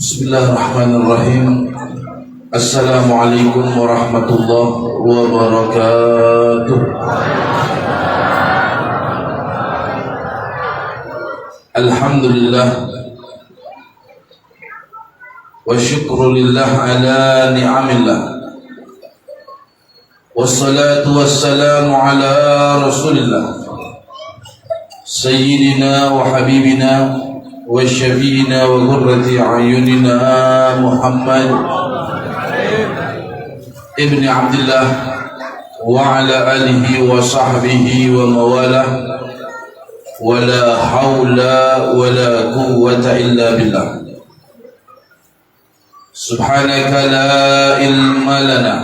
Bismillahirrahmanirrahim. Assalamualaikum warahmatullahi wabarakatuh. Alhamdulillah wa syukru lillah ala ni'amillah, wassalatu wassalamu ala rasulillah sayyidina wa habibina wa syafi'ina wa qurrati a'yunina Muhammad ibni Abdullah wa ala alihi wa sahbihi wa mawalah, wa la hawla wa la quwwata illa billah. Subhanaka la ilma lana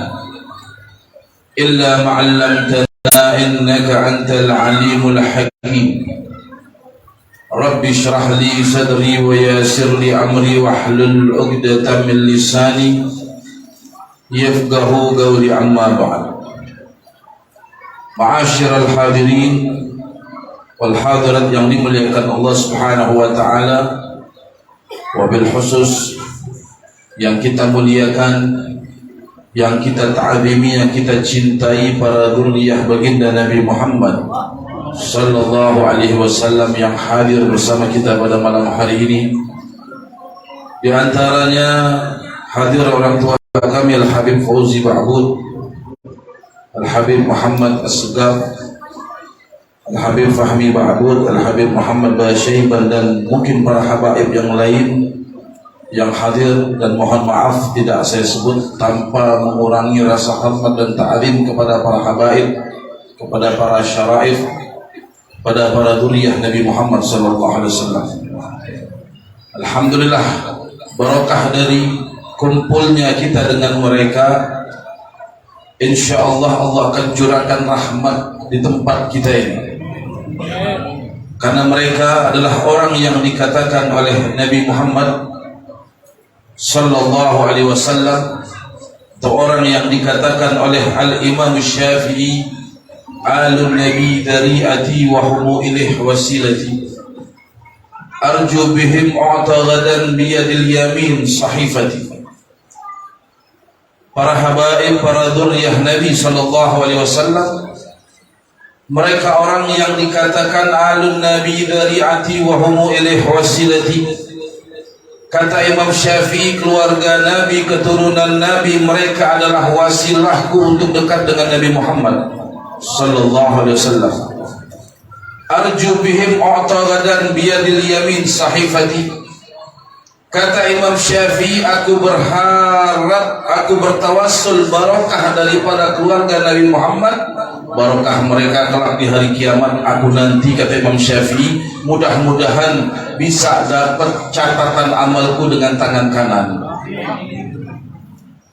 illa ma 'allamtana innaka antal alimul hakim. Rabbi shrah li sadri wa yassir li amri wahlul 'uqdatam min lisani yafqahu qawli, amma ba'd. Ma'asyiral hadirin wal hadirat yang dimuliakan Allah Subhanahu wa taala, wabil khusus yang kita muliakan, yang kita ta'zimi, yang kita cintai para dzurriyyah baginda Nabi Muhammad sallallahu alaihi wasallam yang hadir bersama kita pada malam hari ini. Di antaranya hadir orang tua kami Al-Habib Fauzi Ba'bud, Al-Habib Muhammad As-Segaf, Al-Habib Fahmi Ba'bud, Al-Habib Muhammad Basyaiban, dan mungkin para habaib yang lain yang hadir, dan mohon maaf tidak saya sebut tanpa mengurangi rasa hormat dan ta'zim kepada para habaib, kepada para syaraif, kepada para dzurriyyah Nabi Muhammad sallallahu alaihi wasallam. Alhamdulillah, barakah dari kumpulnya kita dengan mereka, insyaallah Allah akan curahkan rahmat di tempat kita ini. Karena mereka adalah orang yang dikatakan oleh Nabi Muhammad sallallahu alaihi wasallam, atau orang yang dikatakan oleh Al-Imam Syafi'i, alun nabi dari'ati wa humu ilaih wasilati, arju bihim u'tagadan biyadil yamin sahifati. Para habaib, para dzurriyyah Nabi sallallahu alaihi wasallam, mereka orang yang dikatakan alun nabi dari'ati wa humu ilaih wasilati. Kata Imam Syafi'i, keluarga Nabi, keturunan Nabi, mereka adalah wasilahku untuk dekat dengan Nabi Muhammad sallallahu alaihi wasallam. Arju bihim u'tagadan biyadil yamin sahifati. Kata Imam Syafi'i, aku berharap, aku bertawassul barakah daripada keluarga Nabi Muhammad, barakah mereka kelak di hari kiamat. Aku nanti, kata Imam Syafi'i, mudah-mudahan bisa dapat catatan amalku dengan tangan kanan.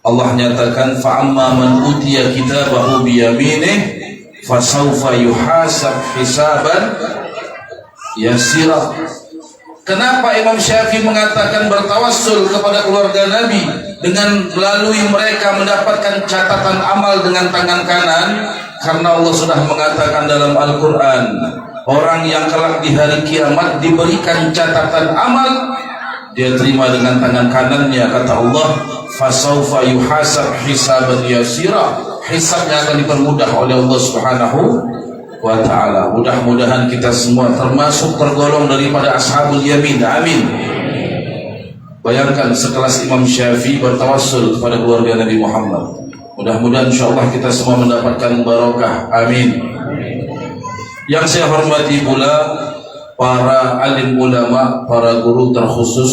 Allah nyatakan, fa'amma man utiya kitabahu biyaminih fasawfa yuhasab hisaban yasira. Kenapa Imam Syafi'i mengatakan bertawassul kepada keluarga Nabi dengan melalui mereka mendapatkan catatan amal dengan tangan kanan? Karena Allah sudah mengatakan dalam Al-Quran, orang yang kelak di hari kiamat diberikan catatan amal, dia terima dengan tangan kanannya. Kata Allah, fasawfa yuhasab hisaban yasira, hisabnya akan dipermudah oleh Allah Subhanahu wa ta'ala. Mudah-mudahan kita semua termasuk tergolong daripada ashabul yamin. Amin. Bayangkan sekelas Imam Syafi'i bertawassul kepada keluarga Nabi Muhammad. Mudah-mudahan insyaAllah kita semua mendapatkan barakah. Amin. Yang saya hormati pula para alim ulama, para guru terkhusus,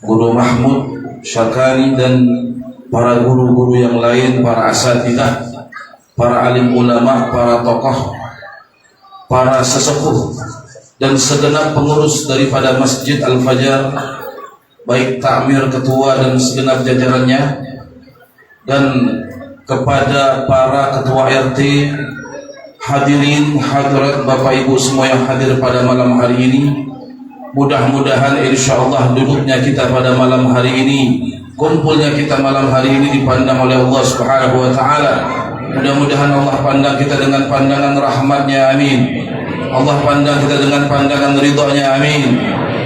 Guru Mahmud Syakani, dan para guru-guru yang lain, para asatidah, para alim ulama, para tokoh, para sesepuh, dan segenap pengurus daripada Masjid Al-Fajar, baik takmir, ketua, dan segenap jajarannya, dan kepada para ketua RT, hadirin hadirat, Bapak Ibu semua yang hadir pada malam hari ini. Mudah-mudahan insyaallah duduknya kita pada malam hari ini, kumpulnya kita malam hari ini dipandang oleh Allah Subhanahu wa taala. Mudah-mudahan Allah pandang kita dengan pandangan rahmatnya. Amin. Allah pandang kita dengan pandangan ridhonya. Amin.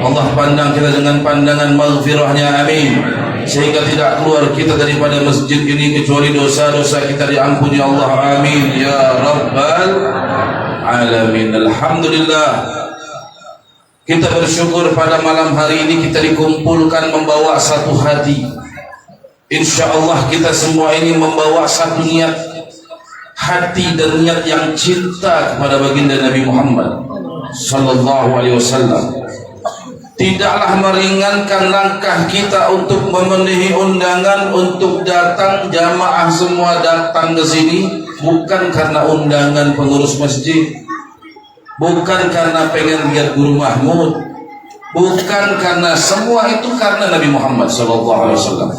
Allah pandang kita dengan pandangan maghfirahnya, amin. Sehingga tidak keluar kita daripada masjid ini kecuali dosa-dosa kita diampuni Allah, amin ya rabbal alamin. Alhamdulillah, kita bersyukur pada malam hari ini kita dikumpulkan membawa satu hati. Insya Allah kita semua ini membawa satu niat, hati dan niat yang cinta kepada baginda Nabi Muhammad sallallahu alaihi wasallam. Tidaklah meringankan langkah kita untuk memenuhi undangan untuk datang jamaah semua datang ke sini, bukan karena undangan pengurus masjid, bukan karena pengen lihat Guru Mahmud, bukan karena semua itu, karena Nabi Muhammad sallallahu alaihi wasallam.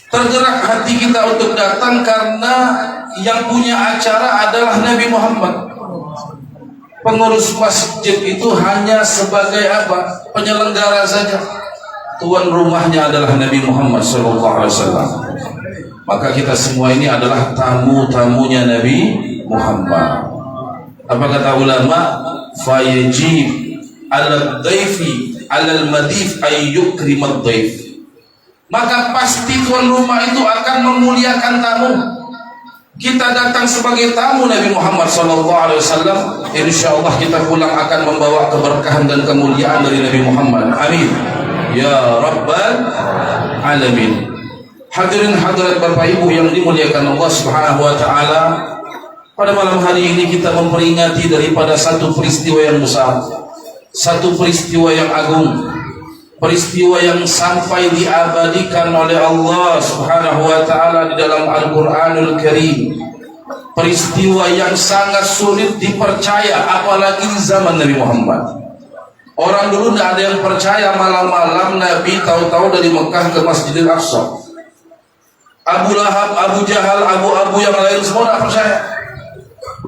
Tergerak hati kita untuk datang karena yang punya acara adalah Nabi Muhammad. Pengurus masjid itu hanya sebagai apa? Penyelenggara saja. Tuan rumahnya adalah Nabi Muhammad SAW. Maka kita semua ini adalah tamu-tamunya Nabi Muhammad. Apa kata ulama? Fayajib ala dhaifi ala al-madif ay yukrimad dhaif. Maka pasti tuan rumah itu akan memuliakan tamu. Kita datang sebagai tamu Nabi Muhammad SAW, insya Allah kita pulang akan membawa keberkahan dan kemuliaan dari Nabi Muhammad, amin ya rabbal alamin. Hadirin hadirat Bapak Ibu yang dimuliakan Allah Subhanahu wa taala, pada malam hari ini kita memperingati daripada satu peristiwa yang besar, satu peristiwa yang agung, peristiwa yang sampai diabadikan oleh Allah Subhanahu wa taala di dalam Al-Qur'anul Karim. Peristiwa yang sangat sulit dipercaya apalagi di zaman Nabi Muhammad. Orang dulu tidak ada yang percaya malam-malam Nabi tahu-tahu dari Mekah ke Masjidil Aqsa. Abu Lahab, Abu Jahal, Abu yang lain semua tidak percaya.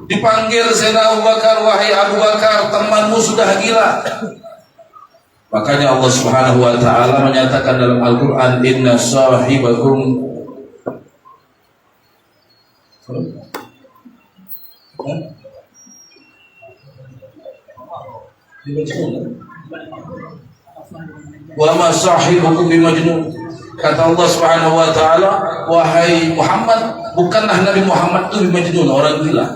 Dipanggil Sayyidina Abu Bakar, wahai Abu Bakar, temanmu sudah gila. Makanya Allah Subhanahu wa taala menyatakan dalam Al-Qur'an, inna sahibakum wa ma sahibukum bimajnun. Kata Allah Subhanahu wa taala, wahai Muhammad, bukanlah Nabi Muhammad itu bimajnun, orang gila.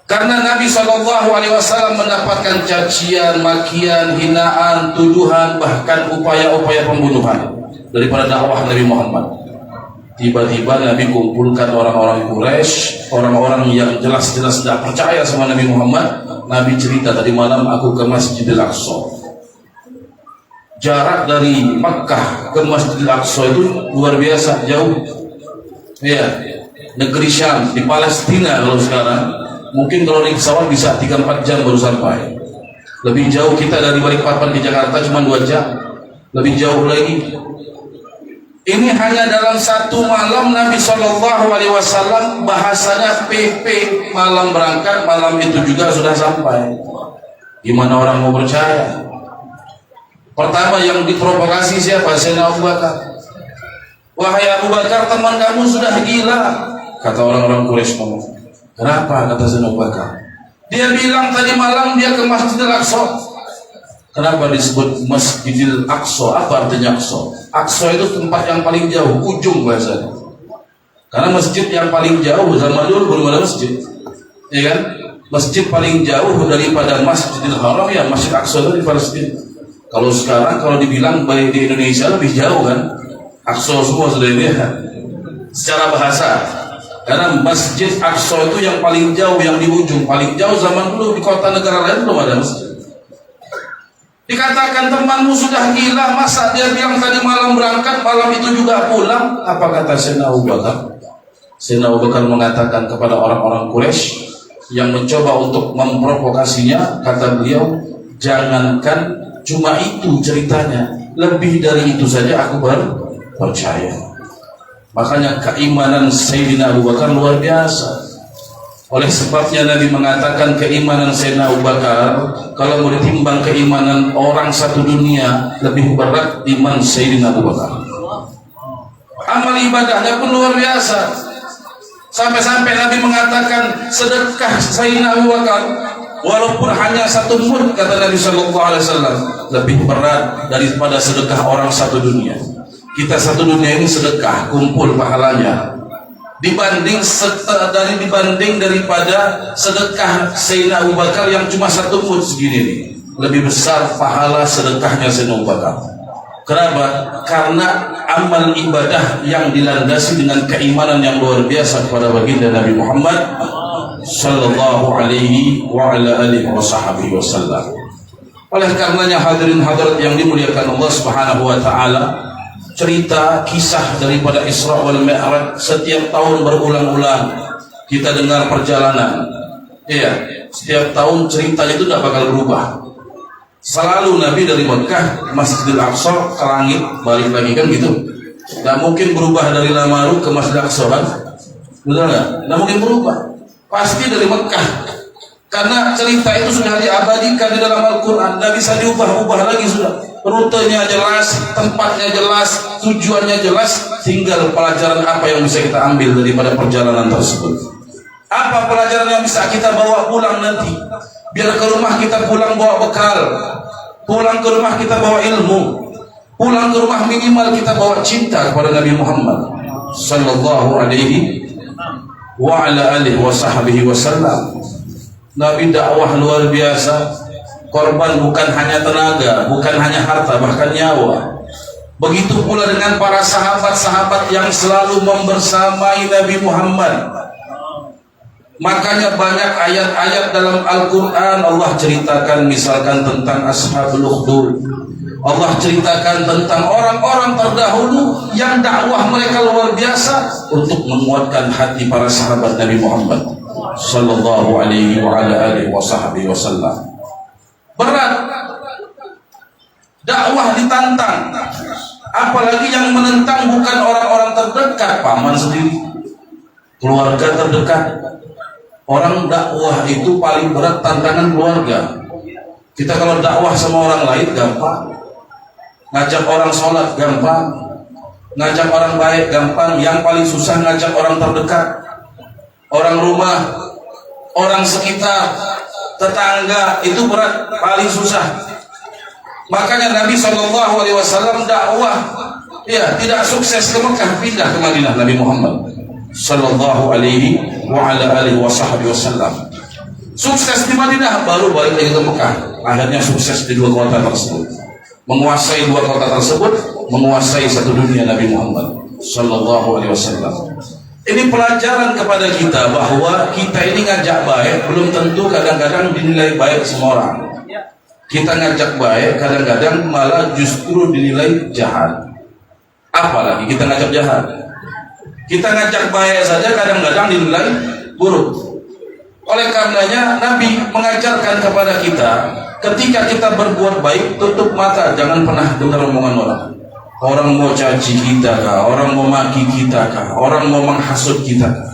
Karena Nabi SAW mendapatkan cacian, makian, hinaan, tuduhan, bahkan upaya-upaya pembunuhan daripada dakwah Nabi Muhammad. Tiba-tiba Nabi kumpulkan orang-orang Quraisy, orang-orang yang jelas-jelas tidak percaya sama Nabi Muhammad. Nabi cerita, tadi malam aku ke Masjidil Aqsa. Jarak dari Makkah ke Masjidil Aqsa itu luar biasa jauh. Ya, negeri Syam di Palestina kalau sekarang. Mungkin kalau naik pesawat bisa 3-4 jam baru sampai. Lebih jauh kita dari Balikpapan ke Jakarta cuma 2 jam. Lebih jauh lagi. Ini hanya dalam satu malam Nabi SAW, bahasanya PP, malam berangkat, malam itu juga sudah sampai. Gimana orang mau percaya? Pertama yang diprovokasi siapa? Sayyidina Abu Bakar. Wahai Abu Bakar, teman kamu sudah gila. Kata orang-orang Quraisy ngomong. Kenapa? Kata Sayyidina Abu Bakar. Dia bilang tadi malam dia ke Masjidil Aqsa. Kenapa disebut Masjidil Aqsa? Apa artinya Aqsa? Aqsa itu tempat yang paling jauh, ujung bahasanya. Karena masjid yang paling jauh zaman dulu belum ada masjid, ya kan? Masjid paling jauh daripada Masjidil Haram ya Masjid Aqsa itu di Palestina. Kalau sekarang kalau dibilang baik di Indonesia lebih jauh kan? Aqsa semua sudah ini ya. Secara bahasa. Karena Masjid Aqsa itu yang paling jauh, yang di ujung. Paling jauh zaman dulu di kota negara lain belum ada masjid. Dikatakan temanmu sudah gila, masa dia bilang tadi malam berangkat, malam itu juga pulang. Apa kata Sayyidina Abu Bakar? Sayyidina Abu Bakar mengatakan kepada orang-orang Quraisy yang mencoba untuk memprovokasinya, kata beliau, jangankan cuma itu ceritanya, lebih dari itu saja aku baru percaya. Makanya keimanan Sayyidina Abu Bakar luar biasa. Oleh sebabnya Nabi mengatakan keimanan Sayyidina Abu Bakar, kalau mau ditimbang keimanan orang satu dunia, lebih berat iman Sayyidina Abu Bakar. Amal ibadahnya pun luar biasa. Sampai-sampai Nabi mengatakan sedekah Sayyidina Abu Bakar walaupun hanya 1 mud, kata Nabi Shallallahu Alaihi Wasallam, lebih berat daripada sedekah orang 1 dunia. Kita 1 dunia ini sedekah kumpul pahalanya dibanding daripada sedekah Sayyidina Abu Bakar yang cuma 1 mud segini nih. Lebih besar pahala sedekahnya Sayyidina Abu Bakar. Kenapa? Karena amal ibadah yang dilandasi dengan keimanan yang luar biasa kepada baginda Nabi Muhammad sallallahu alaihi wa ala alihi wasallam. Oleh karenanya hadirin hadirat yang dimuliakan Allah Subhanahu wa taala, cerita kisah daripada Isra wal Mi'raj setiap tahun berulang-ulang kita dengar perjalanan. Iya, setiap tahun ceritanya itu tidak bakal berubah. Selalu Nabi dari Mekah, Masjidil Aqsa ke langit, balik lagi kan gitu. Tidak mungkin berubah dari Lamaru ke Masjidil Aqsa kan? Betul nggak? Tidak mungkin berubah. Pasti dari Mekah. Karena cerita itu sudah diabadikan di dalam Al-Quran. Tidak bisa diubah-ubah lagi sudah. Rutenya jelas, tempatnya jelas, tujuannya jelas. Tinggal pelajaran apa yang bisa kita ambil daripada perjalanan tersebut. Apa pelajaran yang bisa kita bawa pulang nanti? Biar ke rumah kita pulang bawa bekal, pulang ke rumah kita bawa ilmu, pulang ke rumah minimal kita bawa cinta kepada Nabi Muhammad sallallahu alaihi wa ala alihi wasallam. Nabi dakwah luar biasa, korban bukan hanya tenaga, bukan hanya harta, bahkan nyawa. Begitu pula dengan para sahabat-sahabat yang selalu membersamai Nabi Muhammad. Makanya banyak ayat-ayat dalam Al-Quran Allah ceritakan, misalkan tentang Ashabul Ukhdud. Allah ceritakan tentang orang-orang terdahulu yang dakwah mereka luar biasa untuk menguatkan hati para sahabat Nabi Muhammad sallallahu alaihi wa ala alihi wasallam. Berat, dakwah ditantang, apalagi yang menentang bukan orang-orang terdekat, paman sendiri, keluarga terdekat. Orang dakwah itu paling berat tantangan keluarga. Kita kalau dakwah sama orang lain gampang, ngajak orang sholat gampang, ngajak orang baik gampang. Yang paling susah ngajak orang terdekat, orang rumah, orang sekitar, tetangga, itu berat, paling susah. Makanya Nabi SAW dakwah, ya, tidak sukses ke Mekah, pindah ke Madinah Nabi Muhammad sallallahu alaihi wa ala alihi wasallam. Sukses di Madinah, baru balik lagi ke Mekah. Akhirnya sukses di 2 kota tersebut, menguasai 2 kota tersebut, menguasai 1 dunia Nabi Muhammad sallallahu alaihi wasallam. Ini pelajaran kepada kita bahwa kita ini ngajak baik belum tentu kadang-kadang dinilai baik semua orang. Kita ngajak baik kadang-kadang malah justru dinilai jahat. Apalagi kita ngajak jahat. Kita ngajak baik saja kadang-kadang dinilai buruk. Oleh karenanya Nabi mengajarkan kepada kita, ketika kita berbuat baik, tutup mata, jangan pernah dengar omongan orang. Orang mau caci kita kah, orang mau maki kita kah, orang mau menghasut kita kah.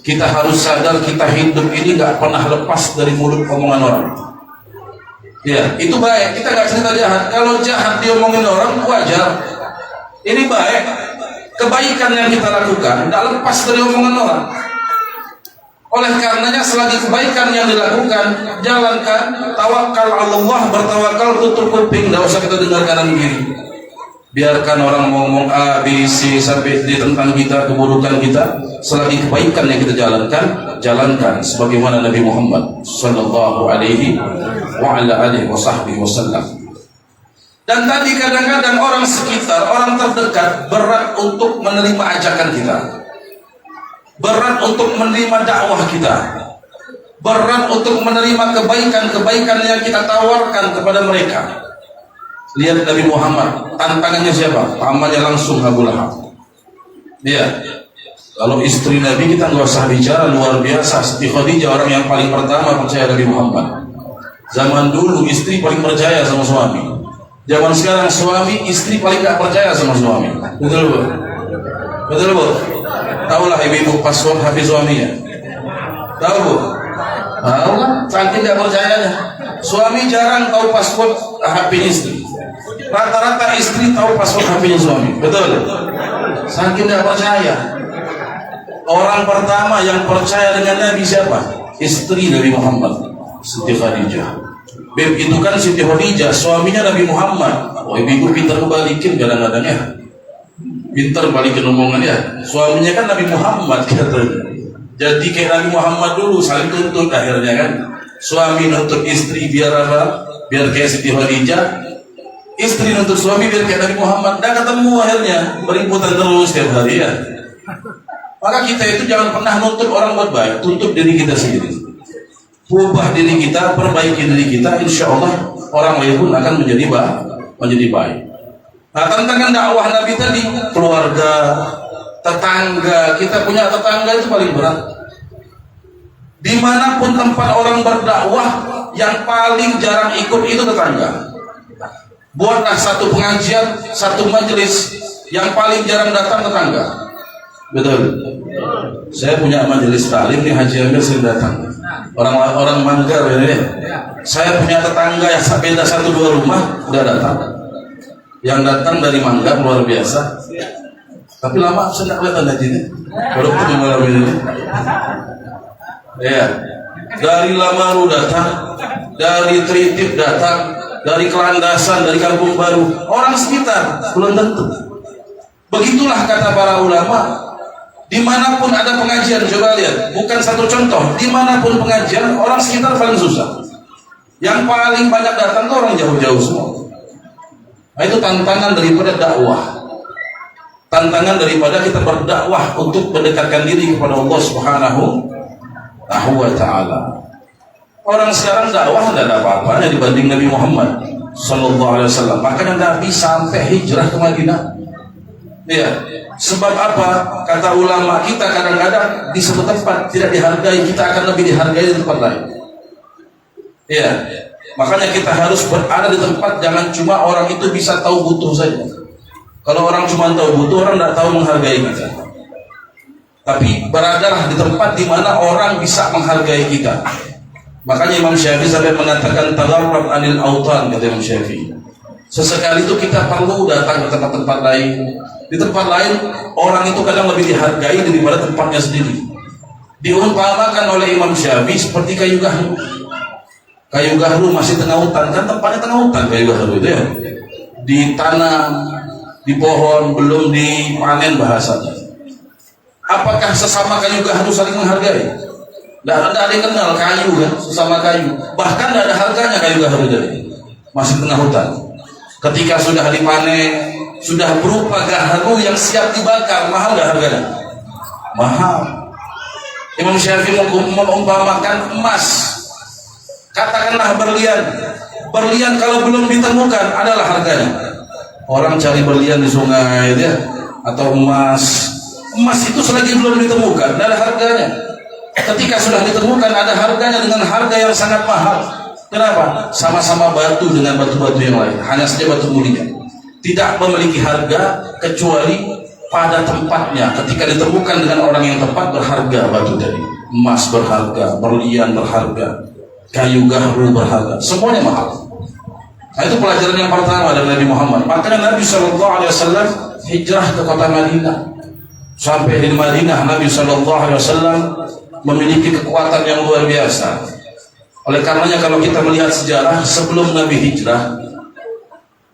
Kita harus sadar kita hidup ini gak pernah lepas dari mulut omongan orang. Ya, itu baik. Kita gak cerita jahat. Kalau jahat diomongin orang wajar. Ini baik. Kebaikan yang kita lakukan tidak lepas dari omongan orang. Oleh karenanya selagi kebaikan yang dilakukan, jalankan, tawakal Allah, bertawakal, tutup kuping, tidak usah kita dengar kanan kiri. Biarkan orang ngomong A, B, C sampai D tentang kita, keburukan kita. Selagi kebaikan yang kita jalankan, jalankan sebagaimana Nabi Muhammad sallallahu alaihi wa ala alihi wasallam. Dan tadi kadang-kadang orang sekitar, orang terdekat berat untuk menerima ajakan kita, berat untuk menerima dakwah kita, berat untuk menerima kebaikan-kebaikan yang kita tawarkan kepada mereka. Lihat Nabi Muhammad, tantangannya siapa? Pamannya langsung Abu Lahab. Iya. Kalau istri Nabi kita nggak usah bicara, luar biasa. Siti Khadijah orang yang paling pertama percaya Nabi Muhammad. Zaman dulu istri paling percaya sama suami. Zaman sekarang suami istri paling gak percaya sama suami. Betul Bu? Betul Bu? Tahulah ibu-ibu password HP suaminya. Tahu Bu? Tahu kan? Saking gak percayanya. Suami jarang tahu password HP istri. Rata-rata istri tahu password HP suami. Betul? Saking gak percaya. Orang pertama yang percaya dengan Nabi siapa? Istri Nabi Muhammad Siti Khadijah. Beb itu kan Siti Khadijah, suaminya Nabi Muhammad. Oh, ibu pintar kebalikin kadang-kadang ya. Pintar balikin omongannya. Suaminya kan Nabi Muhammad katanya. Jadi kayak Nabi Muhammad dulu saling tuntut akhirnya kan. Suami nuntut istri biar apa? Biar kayak Siti Khadijah. Istri nuntut suami biar kayak Nabi Muhammad. Dah ketemu akhirnya, berimputan terus tiap hari ya. Maka kita itu jangan pernah nuntut orang buat baik, tuntut diri kita sendiri. Ubah diri kita, perbaiki diri kita, insya Allah orang lain pun akan menjadi baik. Nah, tantangan dakwah Nabi tadi, keluarga, tetangga, kita punya tetangga itu paling berat. Dimanapun tempat orang berdakwah, yang paling jarang ikut itu tetangga. Buatlah satu pengajian, satu majelis, yang paling jarang datang tetangga. Betul. Saya punya majelis taklim nih, Haji Amir sering datang. Orang Manggar ini. Saya punya tetangga yang beda 1-2 rumah udah datang. Yang datang dari Manggar luar biasa. Tapi lama saya nggak kelihatan Haji ini. Baru ketemu malam ini. Ya. Dari Lamaru datang, dari Tritip datang, dari Kelandasan, dari Kampung Baru, orang sekitar belum tentu. Begitulah kata para ulama. Dimanapun ada pengajian, coba lihat, bukan satu contoh, dimanapun pengajian, orang sekitar paling susah. Yang paling banyak datang tuh orang jauh-jauh semua. Nah, itu tantangan daripada dakwah. Tantangan daripada kita berdakwah untuk mendekatkan diri kepada Allah Subhanahu wa Ta'ala. Orang sekarang dakwah tidak ada apa-apanya dibanding Nabi Muhammad Sallallahu Alaihi Wasallam. Makanya Nabi sampai hijrah ke Madinah. Ya. Sebab apa? Kata ulama kita kadang-kadang di satu tempat tidak dihargai, kita akan lebih dihargai di tempat lain. Ya, makanya kita harus berada di tempat, jangan cuma orang itu bisa tahu butuh saja. Kalau orang cuma tahu butuh, orang tidak tahu menghargai kita. Tapi beradalah di tempat di mana orang bisa menghargai kita. Makanya Imam Syafi'i sampai mengatakan tagarrab anil autan, kata Imam Syafi'i. Sesekali itu kita perlu datang ke tempat-tempat lain. Di tempat lain orang itu kadang lebih dihargai daripada tempatnya sendiri. Diumpamakan oleh Imam Syafi'i seperti kayu gahru. Kayu gahru masih tengah hutan, kan tempatnya tengah hutan kayu gahru itu ya. Ditanam di pohon belum dipanen bahasanya. Apakah sesama kayu gahru saling menghargai? Tidak ada yang kenal kayu kan, sesama kayu. Bahkan tidak ada harganya kayu gahru jadi. Masih tengah hutan. Ketika sudah dipanen, sudah berupa gahru yang siap dibakar, mahal gak harganya? Mahal. Imam Syafi'i mengumpamakan emas. Katakanlah berlian. Berlian kalau belum ditemukan adalah harganya. Orang cari berlian di sungai ya, atau emas. Emas itu selagi belum ditemukan, tidak ada harganya. Ketika sudah ditemukan ada harganya dengan harga yang sangat mahal. Kenapa? Sama-sama batu dengan batu-batu yang lain, hanya saja batu mulia. Tidak memiliki harga kecuali pada tempatnya. Ketika ditemukan dengan orang yang tepat, berharga batu tadi. Emas berharga, berlian berharga, kayu gahru berharga, semuanya mahal. Nah, itu pelajaran yang pertama dari Nabi Muhammad. Makanya Nabi SAW hijrah ke kota Madinah. Sampai di Madinah Nabi SAW memiliki kekuatan yang luar biasa. Oleh karenanya kalau kita melihat sejarah sebelum Nabi hijrah,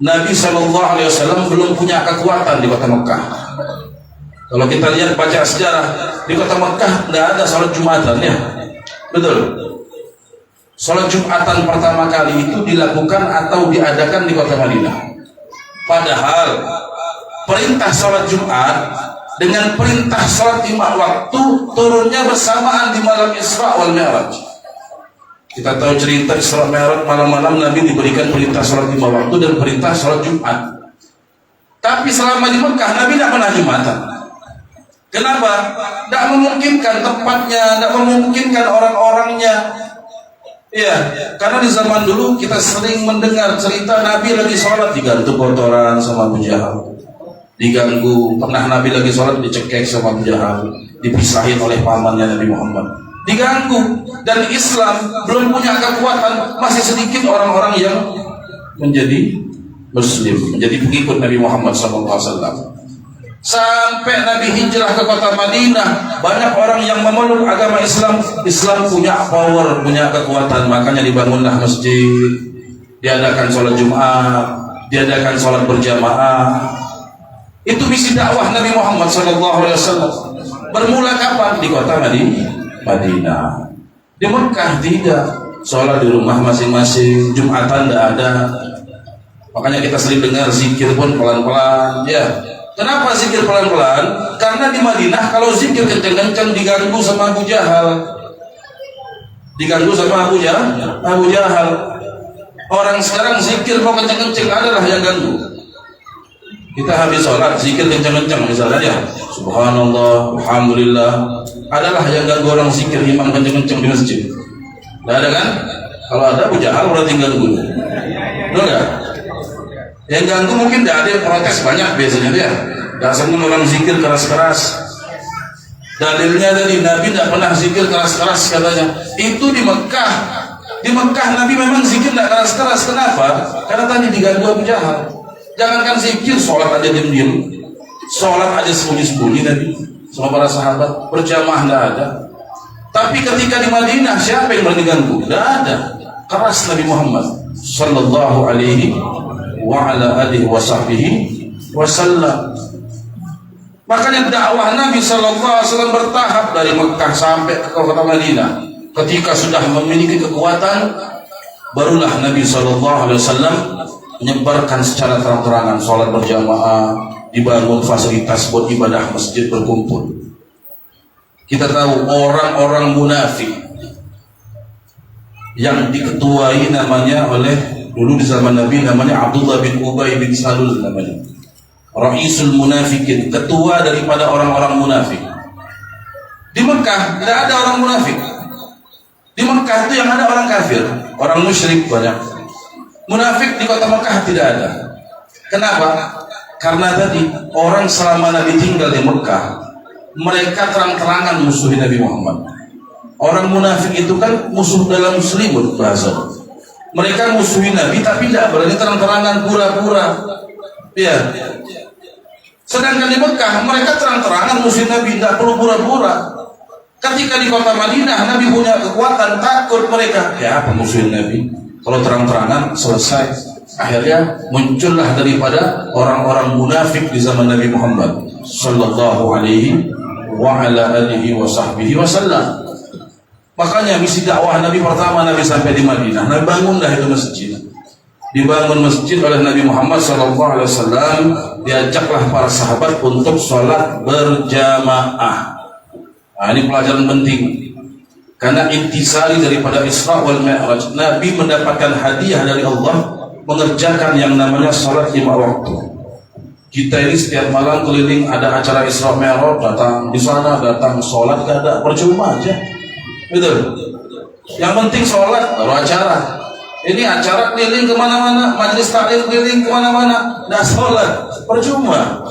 Nabi SAW belum punya kekuatan di kota Mekah. Kalau kita lihat baca sejarah di kota Mekah tidak ada salat Jumatan ya, betul. Salat Jumatan pertama kali itu dilakukan atau diadakan di kota Madinah. Padahal perintah salat Jumat dengan perintah salat 5 waktu turunnya bersamaan di malam Isra wal Mi'raj. Kita tahu cerita Isra Mi'raj, malam-malam Nabi diberikan perintah salat 5 waktu dan perintah salat Jumat. Tapi selama di Mekah Nabi tidak pernah Jumatan. Kenapa? Tidak memungkinkan tempatnya, tidak memungkinkan orang-orangnya. Iya, karena di zaman dulu kita sering mendengar cerita Nabi lagi sholat digantung kotoran sama Abu Jahal, diganggu. Pernah Nabi lagi sholat dicekek sama Abu Jahal, dipisahin oleh pamannya Nabi Muhammad, diganggu. Dan Islam belum punya kekuatan, masih sedikit orang-orang yang menjadi Muslim, menjadi pengikut Nabi Muhammad SAW. Sampai Nabi hijrah ke kota Madinah, banyak orang yang memeluk agama Islam. Islam punya power, punya kekuatan, makanya dibangunlah masjid, diadakan sholat Jumat, diadakan sholat berjamaah. Itu misi dakwah Nabi Muhammad SAW. Bermula kapan? Di kota Madinah. Di Mekah tidak, sholat di rumah masing-masing, Jumatan tidak ada. Makanya kita sering dengar zikir pun pelan-pelan. Ya, kenapa zikir pelan-pelan? Karena di Madinah kalau zikir kencang-kencang diganggu sama Abu Jahal. Diganggu sama Abu Jahal. Orang sekarang zikir mau kencang-kencang adalah yang ganggu. Kita habis sholat zikir kencang-kencang misalnya ya, subhanallah, alhamdulillah, adalah yang ganggu orang zikir imam kencang-kencang di masjid. Tidak ada kan? Kalau ada Abu Jahal berarti ganggu. Betul nggak? Yang ganggu mungkin tidak ada yang protes banyak biasanya ya. Tidak semua orang zikir keras-keras. Dalilnya tadi Nabi tidak pernah zikir keras-keras katanya. Itu di Mekah. Di Mekah Nabi memang zikir tidak keras-keras. Kenapa? Karena tadi diganggu Abu Jahal. Jangankan zikir, sholat aja diam-diam, sholat aja sembunyi-sembunyi Nabi sama para sahabat, berjamaah tidak ada. Tapi ketika di Madinah, siapa yang berani ganggu? Tidak ada. Keras Nabi Muhammad sallallahu alaihi wa ala alihi wa sahbihi wasallam. Makanya dakwah Nabi sallallahu alaihi wasallam bertahap dari Mekah sampai ke kota Madinah. Ketika sudah memiliki kekuatan, barulah Nabi sallallahu alaihi wasallam menyebarkan secara terang-terangan sholat berjamaah, dibangun fasilitas buat ibadah masjid berkumpul. Kita tahu orang-orang munafik yang diketuai namanya oleh dulu di zaman Nabi namanya Abdullah bin Ubay bin Salul namanya. Ra'isul munafikin, ketua daripada orang-orang munafik. Di Mekah tidak ada orang munafik. Di Mekah itu yang ada orang kafir, orang musyrik banyak. Munafik di kota Mekah tidak ada. Kenapa? Karena tadi orang selama Nabi tinggal di Mekah, mereka terang-terangan musuhi Nabi Muhammad. Orang munafik itu kan musuh dalam selimut bahasa. Mereka musuhi Nabi tapi tidak berani terang-terangan, pura-pura. Ya. Sedangkan di Mekah mereka terang-terangan musuhi Nabi, tidak perlu pura-pura. Ketika di kota Madinah Nabi punya kekuatan, takut mereka. Ya apa musuhin Nabi? Kalau terang-terangan selesai. Akhirnya muncullah daripada orang-orang munafik di zaman Nabi Muhammad sallallahu alaihi wa ala alihi wa sahbihi wasallam. Makanya misi dakwah Nabi pertama Nabi sampai di Madinah, Nabi bangunlah itu masjid. Dibangun masjid oleh Nabi Muhammad sallallahu alaihi wasallam, diajaklah para sahabat untuk sholat berjamaah. Nah, ini pelajaran penting. Karena intisari daripada Isra wal Mi'raj, Nabi mendapatkan hadiah dari Allah mengerjakan yang namanya sholat 5 waktu. Kita ini setiap malam keliling ada acara Isra Mi'raj, datang di sana, datang sholat gak ada, percuma aja. Betul. Yang penting sholat baru acara. Ini acara keliling kemana-mana, majelis taklim keliling kemana-mana, dah sholat, percuma.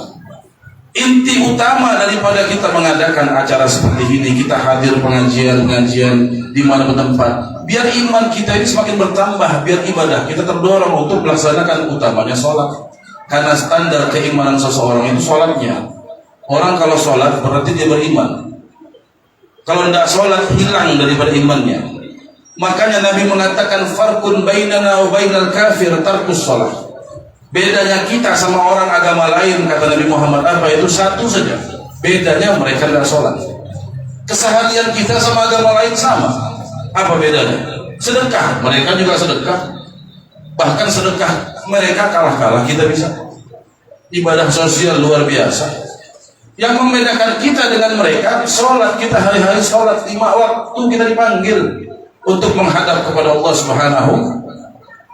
Inti utama daripada kita mengadakan acara seperti ini, kita hadir pengajian-pengajian di mana tempat, biar iman kita ini semakin bertambah, biar ibadah kita terdorong untuk melaksanakan utamanya sholat. Karena standar keimanan seseorang itu sholatnya. Orang kalau sholat berarti dia beriman. Kalau tidak sholat hilang daripada imannya. Makanya Nabi mengatakan farqun bainana wa bainal kafir tarkus sholat. Bedanya kita sama orang agama lain, kata Nabi Muhammad, apa itu? Satu saja, bedanya mereka tidak sholat. Keseharian kita sama agama lain sama. Apa bedanya? Sedekah, mereka juga sedekah. Bahkan sedekah mereka kalah-kalah kita bisa. Ibadah sosial luar biasa. Yang membedakan kita dengan mereka, sholat kita hari-hari sholat 5 waktu kita dipanggil untuk menghadap kepada Allah Subhanahu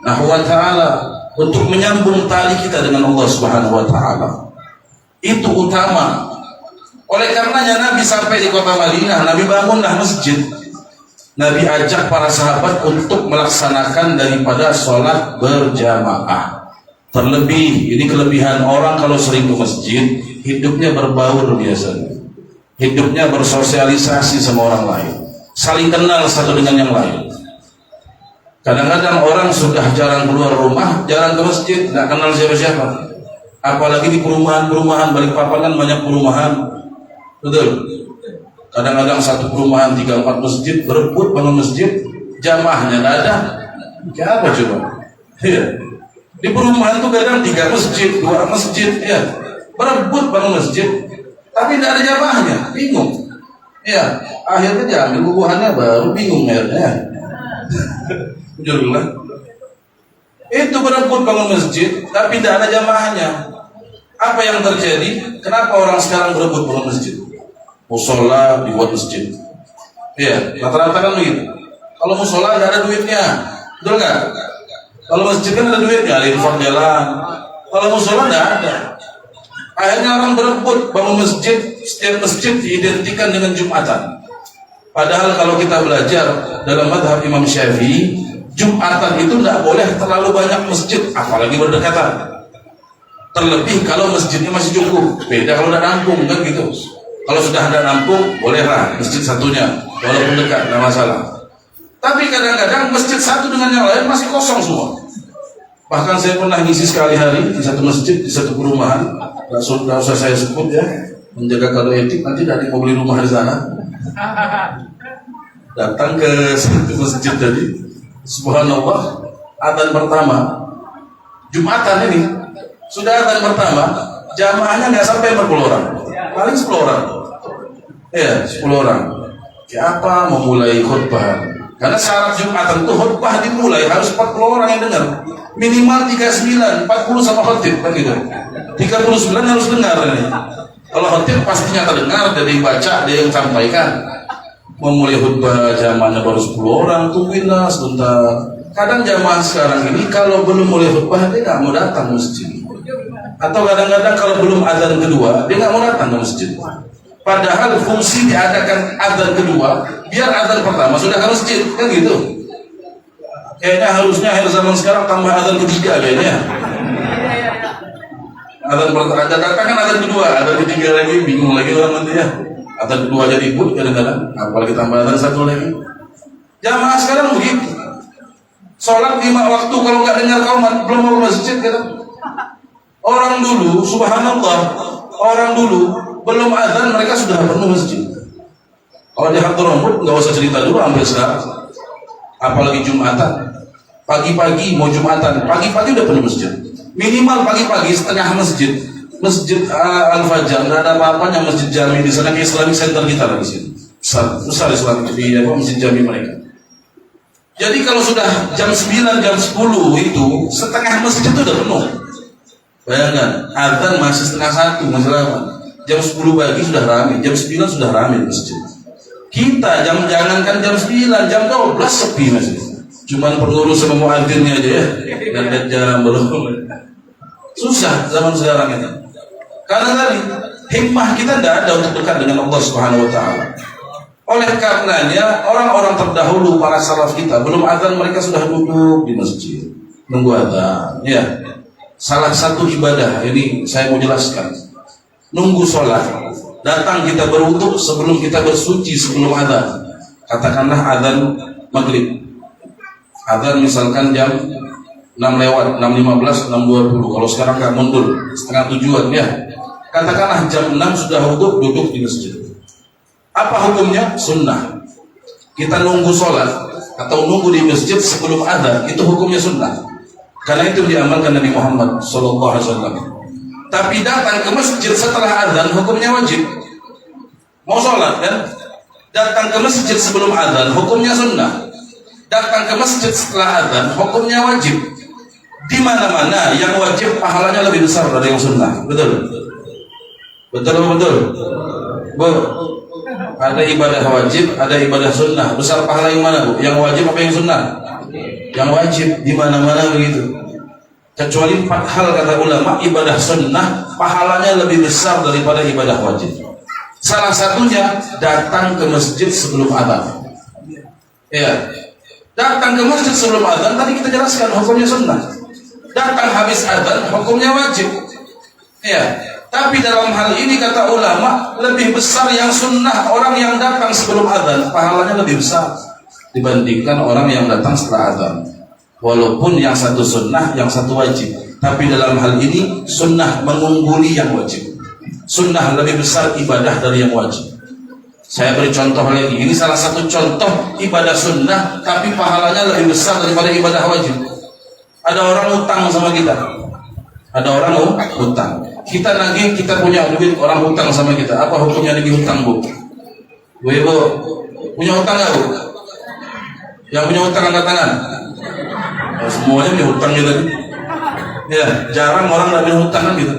wa Ta'ala, untuk menyambung tali kita dengan Allah Subhanahu wa Ta'ala. Itu utama. Oleh karenanya Nabi sampai di kota Madinah, Nabi bangunlah masjid. Nabi ajak para sahabat untuk melaksanakan daripada sholat berjamaah. Terlebih, ini kelebihan orang kalau sering ke masjid, hidupnya berbaur biasanya. Hidupnya bersosialisasi sama orang lain, saling kenal satu dengan yang lain. Kadang-kadang orang sudah jarang keluar rumah, jarang ke masjid, nggak kenal siapa-siapa. Apalagi di perumahan-perumahan Balikpapan kan banyak perumahan, betul. Kadang-kadang satu perumahan 3-4 masjid berebut bangun masjid, jamaahnya nggak ada. Kayak apa coba? Iya. Di perumahan tuh kadang 3 masjid, 2 masjid, ya berebut bangun masjid, tapi tidak ada jamaahnya, bingung. Ya, akhirnya diambil bubuhannya baru bingung akhirnya. Jujurlah. Itu berebut bangun masjid, tapi tidak ada jamaahnya. Apa yang terjadi? Kenapa orang sekarang berebut bangun masjid? Musola dibuat masjid. Iya, rata-rata kan begitu. Kalau musola nggak ada duitnya, betul nggak? Kalau masjid kan ada duitnya, ada infak jalan. Kalau musola nggak ada. Akhirnya orang berebut bangun masjid. Setiap masjid diidentikan dengan Jumatan. Padahal kalau kita belajar dalam mazhab Imam Syafi'i, Jumatan itu tidak boleh terlalu banyak masjid, apalagi berdekatan. Terlebih kalau masjidnya masih cukup. Beda kalau udah rampung kan gitu. Kalau sudah ada rampung, bolehlah masjid satunya, walaupun dekat, tidak masalah. Tapi kadang-kadang masjid satu dengan yang lain masih kosong semua. Bahkan saya pernah ngisi sekali hari di satu masjid, di satu perumahan. Nggak usah saya sebut ya, menjaga kode etik, nanti dari mau beli rumah di sana. Datang ke satu masjid tadi, subhanallah, adzan pertama, Jumatan ini, sudah adzan pertama, jamaahnya nggak sampai 40 orang, paling 10 orang. Ya, 10 orang. Kayak apa memulai khutbah? Karena syarat Jumatan itu khutbah dimulai harus 40 orang yang dengar. Minimal 39, 40 sama khotib kan gitu. 39 harus dengar ini. Kalau khotib pastinya terdengar, dia baca, dia yang sampaikan. Memulai khutbah jamaahnya baru 10 orang, tungguinlah sebentar. Kadang jamaah sekarang ini kalau belum mulai khutbah dia nggak mau datang ke masjid. Atau kadang-kadang kalau belum adzan kedua dia nggak mau datang ke masjid. Padahal fungsi diadakan adzan kedua biar adzan pertama sudah ke masjid, kan gitu. Kayaknya harusnya akhir zaman sekarang tambah adzan ketiga kayaknya. Adzan pertama datang kan adzan kedua, adzan ketiga lagi bingung lagi orang nanti ya. Adzan kedua aja ribut kadang-kadang, apalagi tambah adzan satu lagi. Jamaah sekarang begitu. Sholat 5 waktu kalau nggak dengar kaumat belum mau ke masjid gitu. Orang dulu, subhanallah, orang dulu belum adzan mereka sudah penuh masjid. Kalau di Hadramut nggak usah cerita dulu hampir sekarang. Apalagi Jumatan, pagi-pagi mau Jumatan, pagi-pagi udah penuh masjid. Minimal pagi-pagi setengah masjid, Masjid Al-Fajar, nggak ada apa-apanya masjid Jami di sana, kayak Islamic Center kita lah di sini. Besar Islamic di masjid Jami mereka. Jadi kalau sudah jam 9, jam 10 itu setengah masjid itu udah penuh. Bayangkan, adzan masih setengah 1, masih lama. Jam 10 pagi sudah ramai, jam 9 sudah ramai di masjid. Kita jangankan jam 9, jam 12 sepi masjid. Cuman pengurus sama muadzinnya aja ya, dan jam belum. Susah zaman sekarang ini. Karena tadi hikmah kita tidak ada untuk dekat dengan Allah Subhanahu Wa Taala. Oleh karenanya orang-orang terdahulu para salaf kita belum adzan mereka sudah duduk di masjid nunggu adzan. Ya. Salah satu ibadah ini saya mau jelaskan. Nunggu sholat, datang kita berwudu sebelum kita bersuci sebelum adzan. Katakanlah adzan maghrib. Adzan misalkan jam 6 lewat, 6.15, 6.20. Kalau sekarang nggak mundur, setengah 7-an ya. Katakanlah jam 6 sudah wudu, duduk di masjid. Apa hukumnya? Sunnah. Kita nunggu sholat atau nunggu di masjid sebelum adzan, itu hukumnya sunnah. Karena itu diamalkan Nabi Muhammad SAW. Tapi datang ke masjid setelah adzan hukumnya wajib. Mau sholat kan? Datang ke masjid sebelum adzan hukumnya sunnah. Datang ke masjid setelah adzan hukumnya wajib. Di mana-mana yang wajib pahalanya lebih besar dari yang sunnah. Betul? Betul. Bu, ada ibadah wajib, ada ibadah sunnah. Besar pahala yang mana, Bu? Yang wajib apa yang sunnah? Yang wajib di mana-mana begitu. Kecuali 4 hal kata ulama, ibadah sunnah pahalanya lebih besar daripada ibadah wajib. Salah satunya datang ke masjid sebelum adzan. Ya. Datang ke masjid sebelum adzan tadi kita jelaskan hukumnya sunnah. Datang habis adzan hukumnya wajib. Ya. Tapi dalam hal ini kata ulama lebih besar yang sunnah, orang yang datang sebelum adzan pahalanya lebih besar dibandingkan orang yang datang setelah adzan. Walaupun yang satu sunnah, yang satu wajib, Tapi dalam hal ini sunnah mengungguli yang wajib. Sunnah lebih besar ibadah dari yang wajib. Saya beri contoh lagi. Ini salah satu contoh ibadah sunnah tapi pahalanya lebih besar daripada ibadah wajib. Ada orang utang sama kita. Ada orang utang. Kita nagih, kita punya duit, orang utang sama kita. Apa hukumnya nagih hutang, Bu? Bu, Ibu, punya utang nggak, Bu? Yang punya utang angkat tangan. Ya, semuanya punya hutang gitu. Ya, jarang orang nggak punya hutang kan gitu.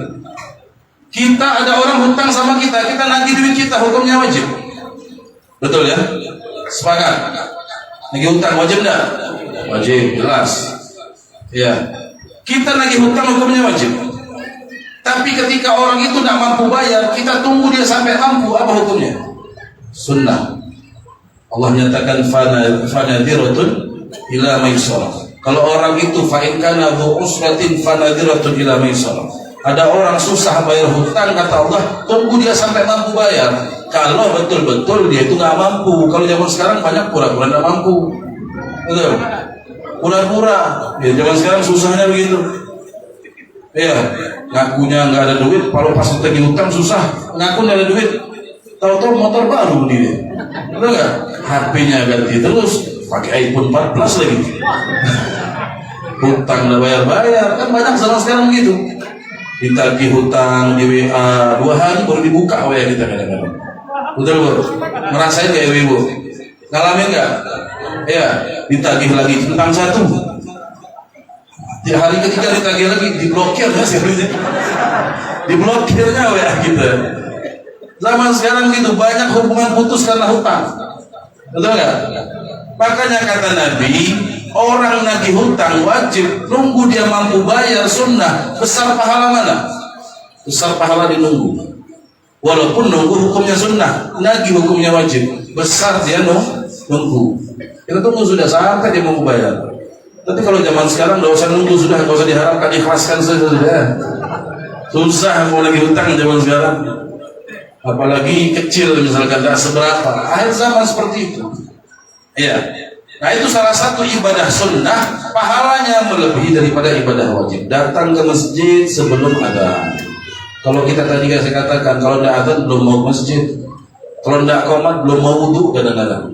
Kita ada orang hutang sama kita nagih duit kita, hukumnya wajib. Betul ya? Sepakat? Nagih hutang wajib enggak? Wajib, jelas. Ya. Kita nagih hutang hukumnya wajib. Tapi ketika orang itu tidak mampu bayar, kita tunggu dia sampai mampu, apa hukumnya? Sunnah. Allah menyatakan fanadhiratun ila maisarah. Kalau orang itu fa in kana dzu usratin fanadhiratun ila maisarah. Ada orang susah bayar hutang, kata Allah, tunggu dia sampai mampu bayar. Kalau betul-betul dia itu nggak mampu. Kalau zaman sekarang banyak pura-pura nggak mampu. Betul? Pura-pura. Ya zaman sekarang susahnya begitu. Ya, ngakunya nggak ada duit, kalau pas ditagih hutang susah, ngaku nggak ada duit. Tahu-tahu motor baru beli dia. Betul nggak? HP-nya ganti terus, pakai iPhone 14 lagi. Hutang udah bayar-bayar, kan banyak zaman sekarang gitu. Ditagih hutang di WA 2 hari baru dibuka WA kita kadang-kadang. Betul, Bu? Ngerasain nggak Ibu? Ngalamin nggak? Ya, ditagih lagi tentang satu. Di hari ketiga ditagih lagi, diblokir ya sebenarnya. Diblokirnya WA kita. Zaman sekarang gitu, banyak hubungan putus karena hutang. Betul nggak? Makanya kata Nabi, orang nagih hutang wajib nunggu dia mampu bayar, sunnah. Besar pahala mana? Besar pahala dinunggu. Walaupun nunggu hukumnya sunnah, nagih hukumnya wajib. Besar dia nunggu. Kita tunggu sudah sampai dia mampu bayar. Tapi kalau zaman sekarang nggak usah nunggu, sudah nggak usah diharapkan, ikhlaskan sudah. Susah mau lagi hutang zaman sekarang. Apalagi kecil misalkan tidak seberapa. Akhir zaman seperti itu. Iya. Nah itu salah satu ibadah sunnah, pahalanya melebihi daripada ibadah wajib. Datang ke masjid sebelum adzan. Kalau kita tadi saya katakan, kalau tidak adzan belum mau ke masjid. Kalau tidak qomat belum mau wudu kadang-kadang.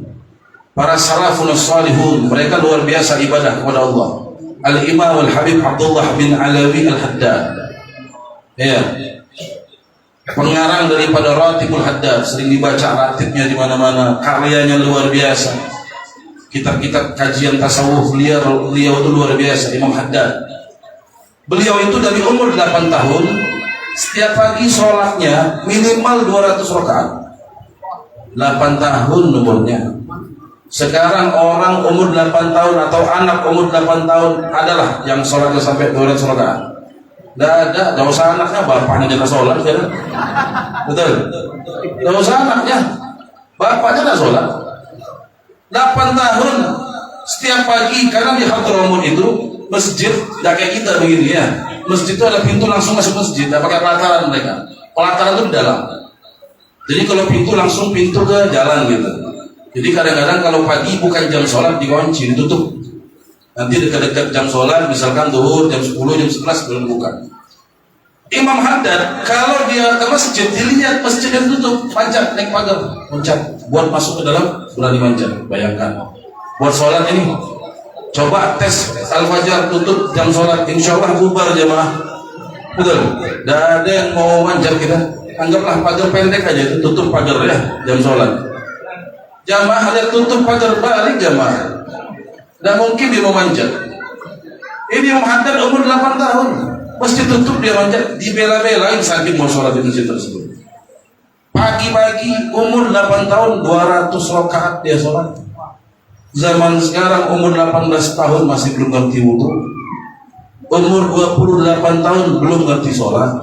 Para salafun salihun, mereka luar biasa ibadah kepada Allah. Al-Imam Al-Habib Abdullah bin Alawi Al-Haddad. Ya. Pengarang daripada Ratibul Haddad, sering dibaca ratibnya di mana-mana, karyanya luar biasa. Kitab-kitab kajian tasawuf beliau itu luar biasa, Imam Haddad. Beliau itu dari umur 8 tahun, setiap pagi sholatnya minimal 200 rakaat. 8 tahun umurnya. Sekarang orang umur 8 tahun atau anak umur 8 tahun adalah yang sholatnya sampai 200 rakaat. Tidak usah anaknya, bapaknya jangan sholat kan? Betul? Tidak usah anaknya, bapaknya tidak sholat. 8 tahun setiap pagi, karena di Hadramaut itu masjid tidak kayak kita begini ya. Masjid itu ada pintu langsung masuk masjid, tidak pakai pelataran mereka. Pelataran itu di dalam. Jadi kalau pintu langsung pintu ke jalan gitu. Jadi kadang-kadang kalau pagi bukan jam sholat dikunci, ditutup. Nanti dekat-dekat jam sholat, misalkan zuhur jam 10, jam 11 belum buka. Imam Haddad kalau dia ke masjid, dilihat masjidnya tutup, manjat naik pagar, loncat, buat masuk ke dalam berani manjat. Bayangkan, buat sholat ini, coba tes al-fajar tutup jam sholat, insya Allah bubar jamaah. Betul? Tidak ada yang mau manjat kita. Anggaplah pagar pendek aja, tutup pagar ya jam sholat. Jamaah lihat tutup pagar, balik jamaah. Tidak mungkin dia mau manjat. Ini Imam Haddad umur 8 tahun, mesti tutup dia manjat, dibela-belain saking mau sholat di masjid tersebut. Pagi-pagi umur 8 tahun 200 rakaat dia sholat. Zaman sekarang umur 18 tahun masih belum ngerti wudu. Umur 28 tahun belum ngerti sholat.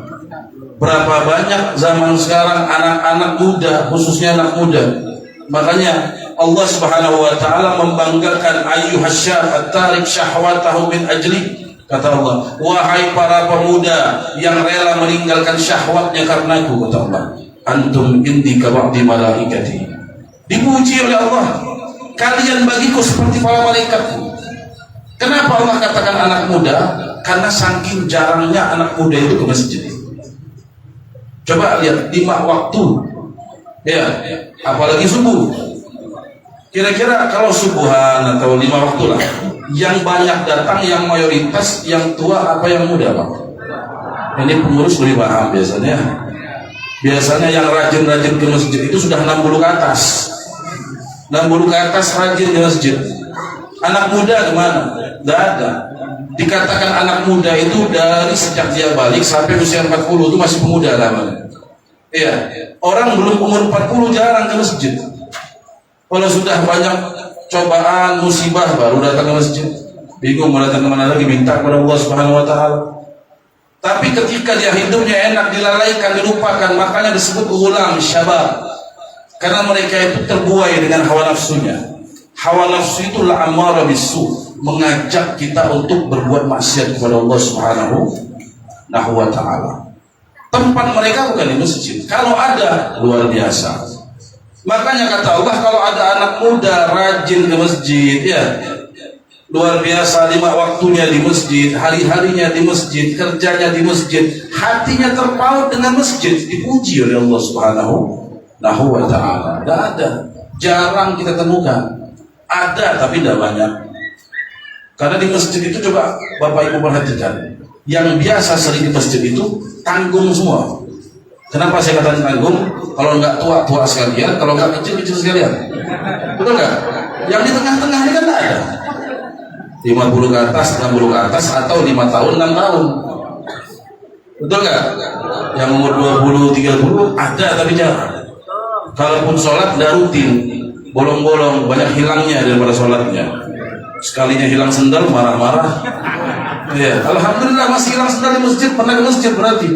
Berapa banyak zaman sekarang anak-anak muda, khususnya anak muda. Makanya Allah Subhanahu wa taala membanggakan ayyuhasyab at-tarik syahwatahu min ajli. Kata Allah, wahai para pemuda yang rela meninggalkan syahwatnya karenaku, kata Allah, antum indi ka ba'di malaikati. Dipuji oleh Allah, kalian bagiku seperti para malaikatku. Kenapa Allah katakan anak muda? Karena saking jarangnya anak muda itu ke masjid. Coba lihat 5 waktu, ya, apalagi subuh. Kira-kira kalau subuhan atau 5 waktu lah, yang banyak datang, yang mayoritas, yang tua apa yang muda, Pak? Ini pengurus lebih paham biasanya. Biasanya yang rajin-rajin ke masjid itu sudah 60 ke atas. 60 ke atas rajin ke masjid. Anak muda gimana? Tidak ada. Dikatakan anak muda itu dari sejak dia balik sampai usia 40 itu masih pemuda namanya. Iya. Orang belum umur 40 jarang ke masjid. Kalau sudah banyak cobaan, musibah baru datang ke masjid. Bingung mau datang kemana lagi, minta kepada Allah Subhanahu wa Ta'ala. Tapi ketika dia hidupnya enak, dilalaikan, dilupakan, makanya disebut ulam syabab. Karena mereka itu terbuai dengan hawa nafsunya. Hawa nafsu itu la'amara bisu, mengajak kita untuk berbuat maksiat kepada Allah Subhanahu wa Ta'ala. Tempat mereka bukan di masjid. Kalau ada, luar biasa. Makanya kata Allah, kalau ada anak muda rajin ke masjid, ya, luar biasa, 5 waktunya di masjid, hari-harinya di masjid, kerjanya di masjid, hatinya terpaut dengan masjid, dipuji oleh Allah Subhanahu wa Ta'ala. Tidak ada, jarang kita temukan. Ada tapi tidak banyak. Karena di masjid itu, coba Bapak Ibu perhatikan, yang biasa sering di masjid itu tanggung semua. Kenapa saya katakan tanggung? Kalau enggak tua sekalian, kalau enggak kecil sekalian. Betul enggak? Yang di tengah-tengah ini kan tidak ada. 50 ke atas, 60 ke atas, atau 5 tahun, 6 tahun. Betul enggak? Yang umur 20, 30 ada tapi jarang. Kalaupun sholat tidak rutin, bolong-bolong, banyak hilangnya daripada sholatnya. Sekalinya hilang sendal, marah-marah. Ya, alhamdulillah masih hilang sendal di masjid, pernah ke masjid berarti.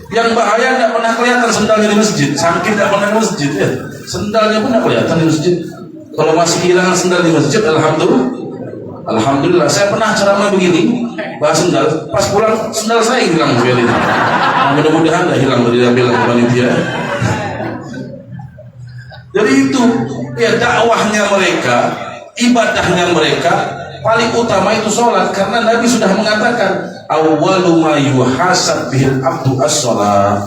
Yang bahaya tidak pernah kelihatan sendalnya di masjid, saking tidak pernah ke masjid, ya. Sendalnya pun tidak kelihatan di masjid. Kalau masih kehilangan sendal di masjid, alhamdulillah. Saya pernah ceramah begini, bahas sendal, pas pulang sendal saya hilang sekali. Mudah-mudahan tidak hilang dari ambil panitia. Jadi itu, ya, dakwahnya mereka, ibadahnya mereka paling utama itu sholat, karena Nabi sudah mengatakan awwalu ma yuhasab bihil abdu as-sholat.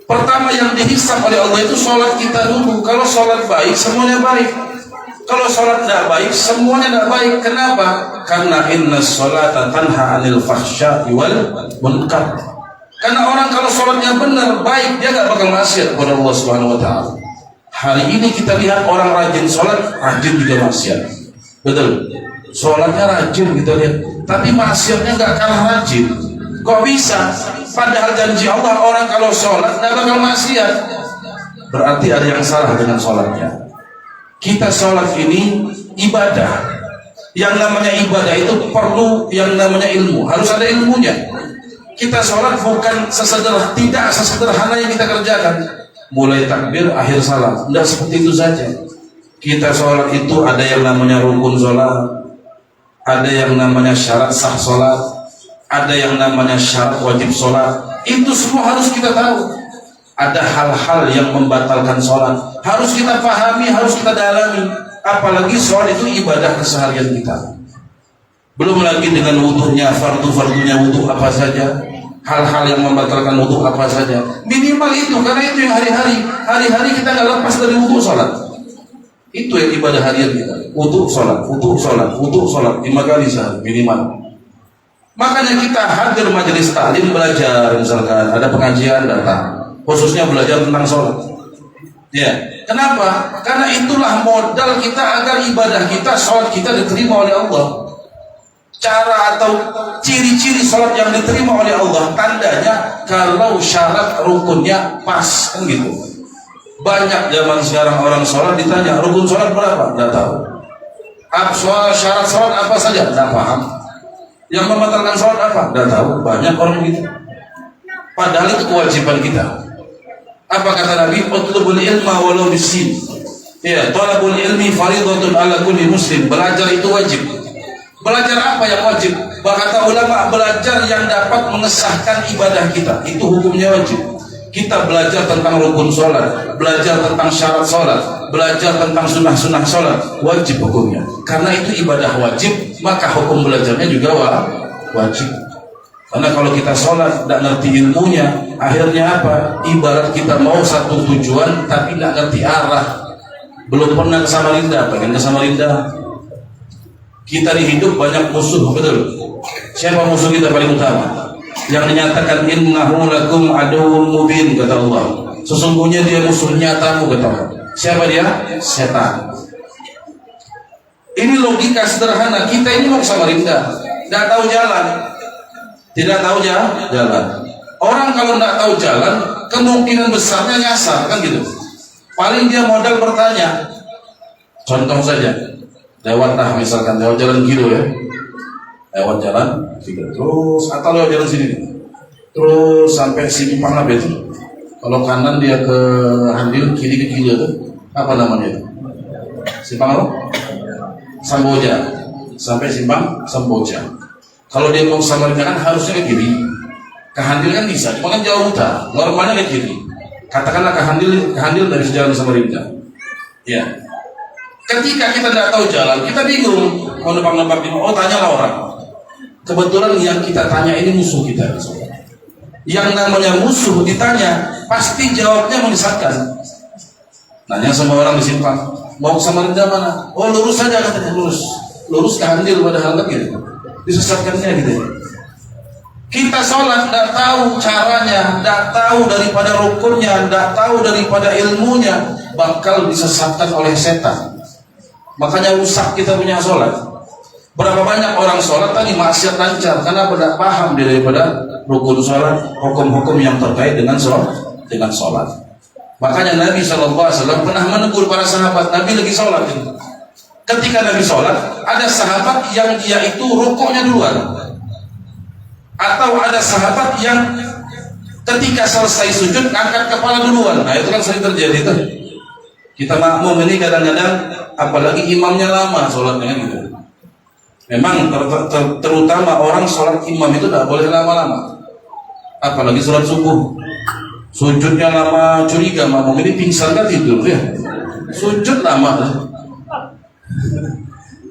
Pertama yang dihisab oleh Allah itu sholat kita dulu. Kalau sholat baik, semuanya baik. Kalau sholat tidak baik, semuanya tidak baik. Kenapa? Karena inna sholata tanha anil fahsya'i wal munkar. Karena orang kalau sholatnya benar, baik, dia gak bakal maksiat kepada Allah Subhanahu wa Ta'ala. Hari ini kita lihat orang rajin sholat, rajin juga maksiat. Betul. Sholatnya rajin kita lihat, tapi maksiatnya nggak kalah rajin. Kok bisa? Padahal janji Allah, orang kalau sholat nggak bakal maksiat. Berarti ada yang salah dengan sholatnya. Kita sholat ini ibadah. Yang namanya ibadah itu perlu yang namanya ilmu. Harus ada ilmunya. Kita sholat bukan tidak sesederhana yang kita kerjakan. Mulai takbir, akhir salat. Tidak seperti itu saja. Kita sholat itu ada yang namanya rukun sholat, ada yang namanya syarat sah sholat, ada yang namanya syarat wajib sholat. Itu semua harus kita tahu. Ada hal-hal yang membatalkan sholat, harus kita pahami, harus kita dalami. Apalagi sholat itu ibadah keseharian kita. Belum lagi dengan wudunya, fardu-fardunya wudu apa saja, hal-hal yang membatalkan wudu apa saja. Minimal itu, karena itu yang hari-hari kita nggak lepas dari wudu sholat. Itu yang ibadah harian kita. Wudu sholat, wudu sholat, wudu sholat 5 kali sehari minimal. Makanya kita hadir majelis taklim, belajar, misalkan ada pengajian datang, khususnya belajar tentang sholat. Ya, kenapa? Karena itulah modal kita agar ibadah kita, sholat kita diterima oleh Allah. Cara atau ciri-ciri sholat yang diterima oleh Allah, tandanya kalau syarat rukunnya pas, kan gitu. Banyak zaman sekarang orang sholat ditanya rukun sholat berapa? Tidak tahu. Syarat sholat apa saja? Tidak paham. Yang membatalkan sholat apa? Tidak tahu. Banyak orang begitu. Padahal itu kewajiban kita. Apa kata Nabi? Utlubul ilma walau bisin. Ya, talabul ilmi faridatun ala kulli muslim. Belajar itu wajib. Belajar apa yang wajib? Kata ulama, belajar yang dapat mengesahkan ibadah kita. Itu hukumnya wajib. Kita belajar tentang rukun sholat, belajar tentang syarat sholat, belajar tentang sunnah-sunnah sholat, wajib hukumnya. Karena itu ibadah wajib, maka hukum belajarnya juga wajib. Karena kalau kita sholat tidak ngerti ilmunya, akhirnya apa? Ibarat kita mau satu tujuan tapi tidak ngerti arah. Belum pernah ke Samarinda, pengen ke Samarinda. Kita di hidup banyak musuh, betul? Siapa musuh kita paling utama? Yang dinyatakan innahu lakum aduwwum mubin, kata Allah. Sesungguhnya dia musuh nyatamu, kata Allah. Siapa dia? Setan. Ini logika sederhana. Kita ini mau ke Samarinda, tidak tahu jalan. Tidak tahu jalan. Orang kalau tidak tahu jalan, kemungkinan besarnya nyasar, kan gitu. Paling dia modal bertanya. Contoh saja, lewat misalkan lewat jalan Gido ya, lewat jalan Gido, terus atau lewat jalan sini, terus sampai Simpang apa itu? Kalau kanan dia ke Handil, kiri ke Gido tuh, apa namanya? Simpang apa? Samboja, sampai Simpang Samboja. Kalau dia mau ke Samarinda kan harusnya ke kiri, ke Handil kan bisa, cuma kan jauh utara, normalnya ke kiri. Katakanlah ke Handil dari sejalan Samarinda. Ya. Ketika kita tidak tahu jalan, kita bingung mau nebak-nebak di mana. Oh, tanyalah orang. Kebetulan yang kita tanya ini musuh kita. Yang namanya musuh ditanya, pasti jawabnya menyesatkan. Nanya sama orang di Simpang, mau ke Samarinda mana? Oh, lurus saja katanya, lurus ke Handil, padahal kan gitu. Disesatkannya gitu. Kita sholat tidak tahu caranya, tidak tahu daripada rukunnya, tidak tahu daripada ilmunya, bakal disesatkan oleh setan. Makanya rusak kita punya sholat. Berapa banyak orang sholat tadi maksiat lancar karena tidak paham dia daripada rukun sholat, hukum-hukum yang terkait dengan sholat. Makanya Nabi SAW pernah menegur para sahabat. Nabi lagi sholat. Ketika Nabi sholat, ada sahabat yang dia itu rukuknya duluan, atau ada sahabat yang ketika selesai sujud angkat kepala duluan. Nah itu kan sering terjadi tuh. Kita makmum ini kadang-kadang, apalagi imamnya lama sholatnya gitu. Memang terutama orang sholat imam itu tidak boleh lama-lama. Apalagi sholat subuh, sujudnya lama, curiga makmum ini pingsan kan tidur ya. Sujud lama.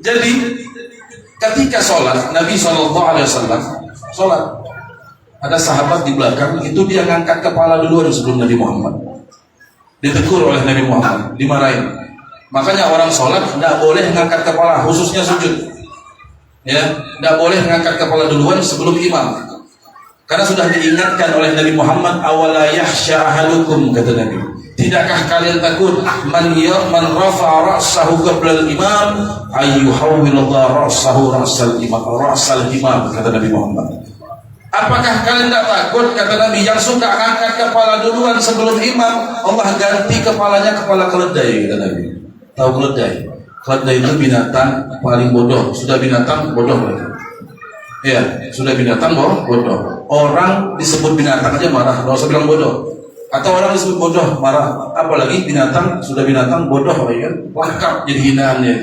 Jadi ketika sholat Nabi SAW sholat, ada sahabat di belakang itu dia ngangkat kepala duluan sebelum Nabi Muhammad. Ditegur oleh Nabi Muhammad, dimarahin. Makanya orang sholat tidak boleh ngangkat kepala, khususnya sujud. Ya, tidak boleh ngangkat kepala duluan sebelum imam. Karena sudah diingatkan oleh Nabi Muhammad, awala yahsya ahadukum, kata Nabi. Tidakkah kalian takut man rafa'a ra'sahu qabla al-imam ayyuhawwilullah ra'sahu ra'sal imam, kata Nabi Muhammad. Apakah kalian tidak takut, kata Nabi, yang suka angkat kepala duluan sebelum imam, Allah ganti kepalanya kepala keledai, kata Nabi. Tahu keledai? Keledai itu binatang paling bodoh. Sudah binatang bodoh. Ya, sudah binatang bodoh. Orang disebut binatang aja marah, nggak usah bilang bodoh. Atau orang disebut bodoh marah, apalagi binatang, sudah binatang bodoh, ya kan? Lengkap jadi hinaannya.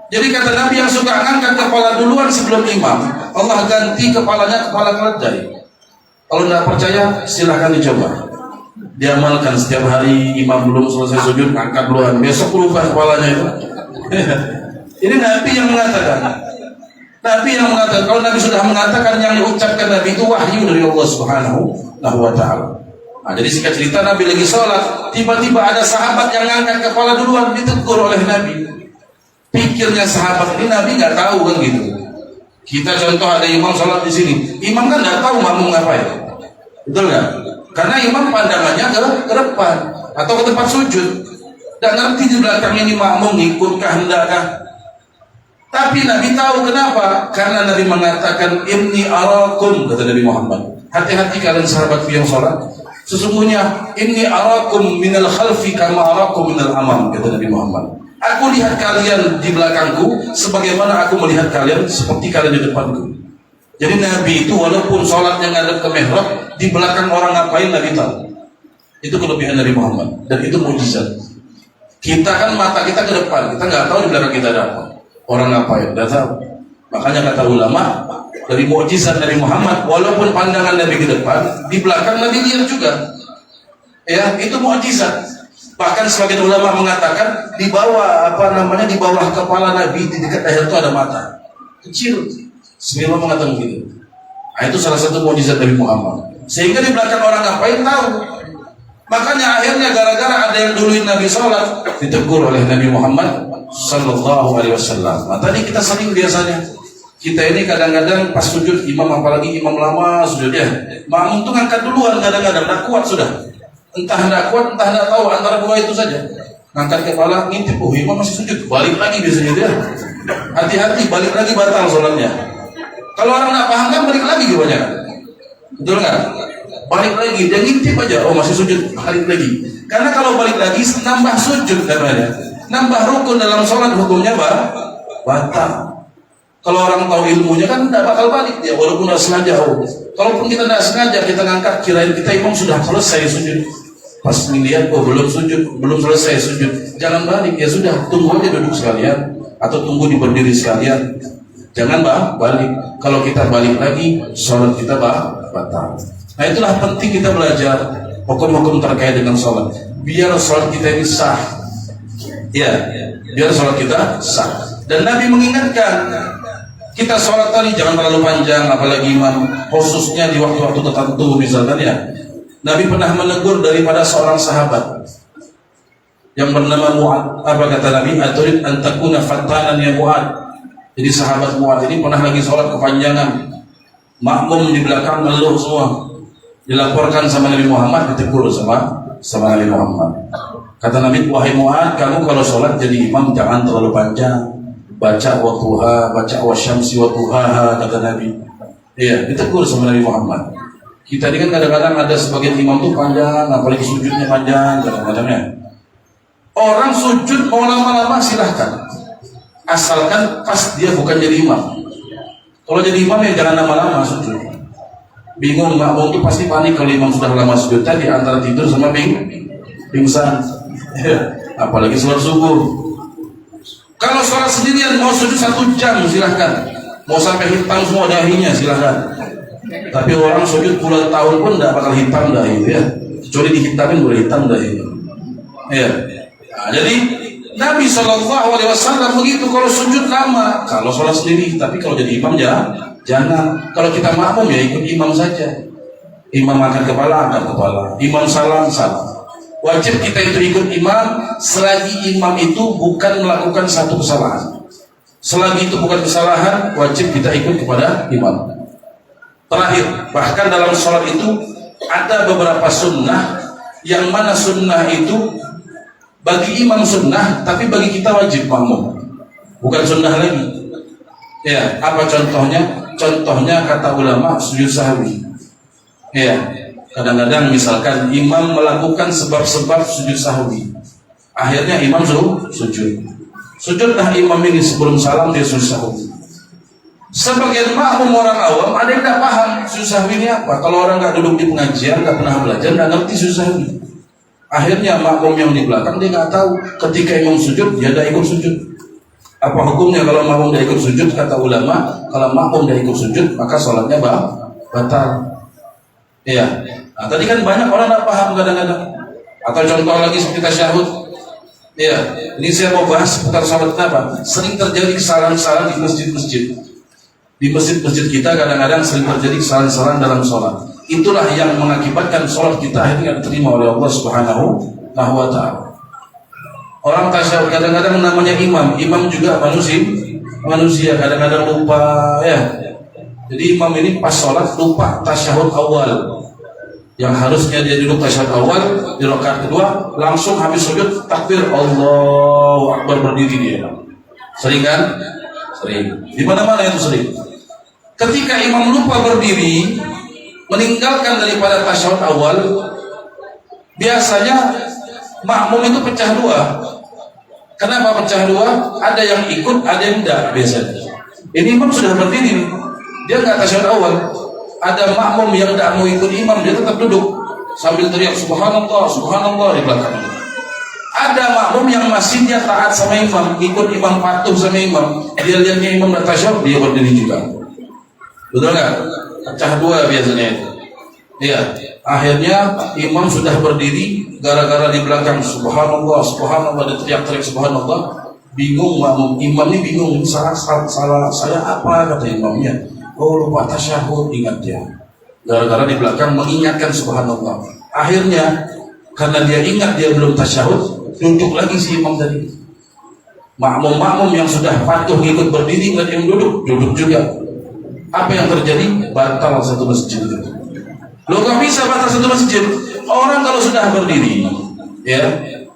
Jadi kata Nabi, yang suka ngangkat kepala duluan sebelum imam, Allah ganti kepalanya kepala keledai. Kalau tidak percaya, silahkan dicoba. Diamalkan setiap hari, imam belum selesai sujud, angkat duluan. Besok lupa kepalanya itu. Ini Nabi yang mengatakan. Nabi yang mengatakan. Kalau Nabi sudah mengatakan, yang diucapkan Nabi itu wahyu dari Allah Subhanahu wa Ta'ala. Nah, jadi singkat cerita, Nabi lagi sholat, tiba-tiba ada sahabat yang ngangkat kepala duluan, ditegur oleh Nabi. Pikirnya sahabat ini Nabi nggak tahu kan gitu. Kita contoh ada imam sholat di sini, imam kan nggak tahu makmum ngapain, betul nggak? Karena imam pandangannya ke depan atau ke tempat sujud, nggak ngerti di belakang ini makmum ngikutkah hendakkah. Tapi Nabi tahu kenapa? Karena Nabi mengatakan inni arakum, kata Nabi Muhammad. Hati-hati kalian sahabatku yang sholat. Sesungguhnya inni arakum minal khalfi kama arakum minal amam, kata Nabi Muhammad. Aku lihat kalian di belakangku sebagaimana aku melihat kalian seperti kalian di depanku. Jadi Nabi itu walaupun sholatnya ngadep ke mihrab, di belakang orang ngapain Nabi tahu. Itu kelebihan Nabi Muhammad dan itu mukjizat. Kita kan mata kita ke depan, kita nggak tahu di belakang kita ada apa. Orang ngapain, nggak tahu. Makanya kata ulama, dari mukjizat Nabi Muhammad, walaupun pandangan Nabi ke depan, di belakang Nabi lihat juga. Ya, itu mukjizat. Bahkan sebagian ulama mengatakan di bawah di bawah kepala Nabi di dekat leher itu ada mata kecil. Sebagian ulama mengatakan begitu. Nah, itu salah satu mukjizat Nabi Muhammad. Sehingga di belakang orang ngapain tahu. Makanya akhirnya gara-gara ada yang duluin Nabi sholat, ditegur oleh Nabi Muhammad Sallallahu Alaihi Wasallam. Nah, tadi kita sering biasanya kita ini kadang-kadang pas sujud imam, apalagi imam lama sujudnya, makmum tuh ngangkat duluan kadang-kadang, tak kuat sudah. Entah tidak kuat, entah tidak tahu, antara dua itu saja. Ngangkat kepala, ngintip, oh imam masih sujud, balik lagi biasanya dia. Hati-hati, balik lagi batal sholatnya. Kalau orang tidak paham kan balik lagi gimana? Betul nggak? Balik lagi, dia ngintip aja, oh masih sujud, balik lagi. Karena kalau balik lagi nambah sujud namanya, nambah rukun dalam sholat, hukumnya batal. Kalau orang tahu ilmunya kan tidak bakal balik dia, walaupun tidak sengaja. Kalaupun kita tidak sengaja, kita ngangkat, kirain kita imam sudah selesai sujud. Pas melihat, oh belum sujud, belum selesai sujud, jangan balik, ya sudah, tunggu aja duduk sekalian, atau tunggu di berdiri sekalian. Jangan balik. Kalau kita balik lagi, sholat kita batal. Nah, itulah penting kita belajar hukum-hukum terkait dengan sholat. Biar sholat kita ini sah. Ya, biar sholat kita sah. Dan Nabi mengingatkan kita sholat tadi jangan terlalu panjang, apalagi imam, khususnya di waktu-waktu tertentu misalkan ya. Nabi pernah menegur daripada seorang sahabat yang bernama Mu'ad. Apa kata Nabi? Aturid an takuna fattanan ya Mu'ad. Jadi sahabat Mu'ad ini pernah lagi sholat kepanjangan, makmum di belakang ngeluh semua. Dilaporkan sama Nabi Muhammad, ditegur sama Nabi Muhammad. Kata Nabi, wahai Mu'ad, kamu kalau sholat jadi imam jangan terlalu panjang. Baca wadduha, baca wasyamsi wadduhaha, kata Nabi. Iya, ditegur sama Nabi Muhammad. Kita ini kan kadang-kadang ada sebagian imam tuh panjang, apalagi sujudnya panjang, kadang-kadangnya. Orang sujud mau lama-lama silahkan, asalkan pas dia bukan jadi imam. Kalau jadi imam ya jangan lama-lama sujud. Bingung makmum tuh pasti panik kalau imam sudah lama sujud tadi, antara tidur sama pingsan. Apalagi sholat subuh. Kalau sholat sendirian mau sujud 1 jam silahkan, mau sampai hitam semua dahinya silahkan. Tapi orang sujud puluhan tahun pun tidak bakal hitam dahi ya, kecuali dihitamin boleh hitam dahi. Ya. Nah, jadi Nabi SAW begitu kalau sujud lama, kalau sholat sendiri. Tapi kalau jadi imam ya jangan. Kalau kita makmum ya ikut imam saja. Imam angkat kepala, imam salam. Wajib kita itu ikut imam selagi imam itu bukan melakukan satu kesalahan. Selagi itu bukan kesalahan, wajib kita ikut kepada imam. Terakhir, bahkan dalam sholat itu ada beberapa sunnah, yang mana sunnah itu bagi imam sunnah, tapi bagi kita wajib makmum, bukan sunnah lagi. Ya, apa contohnya? Contohnya kata ulama sujud sahwi. Ya, kadang-kadang misalkan imam melakukan sebab-sebab sujud sahwi, akhirnya imam sujud. Sujudlah imam ini sebelum salam dia sujud sahwi. Sebagian makmum orang awam ada yang tidak paham sujud sahwi ini apa. Kalau orang nggak duduk di pengajian, nggak pernah belajar, nggak ngerti sujud sahwi. Akhirnya makmum yang di belakang dia nggak tahu. Ketika imam sujud, dia tidak ikut sujud. Apa hukumnya kalau makmum tidak ikut sujud? Kata ulama, kalau makmum tidak ikut sujud, maka sholatnya batal. Iya. Nah, tadi kan banyak orang tidak paham kadang-kadang. Atau contoh lagi seperti tasyahud. Iya. Ini saya mau bahas seputar sholat apa? Sering terjadi kesalahan-kesalahan di masjid-masjid. Di masjid-masjid kita kadang-kadang sering terjadi kesalahan-kesalahan dalam sholat. Itulah yang mengakibatkan sholat kita akhirnya diterima oleh Allah Subhanahu wa Ta'ala. Orang tasyahud kadang-kadang namanya imam juga manusia kadang-kadang lupa ya. Jadi imam ini pas sholat lupa tasyahud awal. Yang harusnya dia duduk tasyahud awal di rakaat kedua, langsung habis sujud takbir Allahu Akbar berdiri dia. Sering kan? Sering. Di mana-mana itu sering. Ketika imam lupa berdiri, meninggalkan daripada tasyahud awal, biasanya makmum itu pecah dua. Kenapa pecah dua? Ada yang ikut, ada yang tidak biasanya. Ini imam sudah berdiri, dia nggak tasyahud awal. Ada makmum yang tidak mau ikut imam, dia tetap duduk sambil teriak subhanallah, subhanallah di belakang. Ada makmum yang masih dia taat sama imam, ikut imam, patuh sama imam. Dia lihatnya imam tidak tasyahud, dia berdiri juga. Betul nggak? Pecah dua biasanya itu. Iya. Akhirnya imam sudah berdiri, gara-gara di belakang subhanallah, subhanallah, dia teriak-teriak subhanallah. Bingung makmum, imam ini bingung, salah saya apa, kata imamnya. Oh, lupa tasyahud, ingat dia. Gara-gara di belakang mengingatkan subhanallah. Akhirnya karena dia ingat dia belum tasyahud, duduk lagi si imam tadi. Makmum-makmum yang sudah patuh ikut berdiri dan yang duduk juga. Apa yang terjadi? Batal satu masjid. Loh, kok bisa batal satu masjid? Orang kalau sudah berdiri, ya,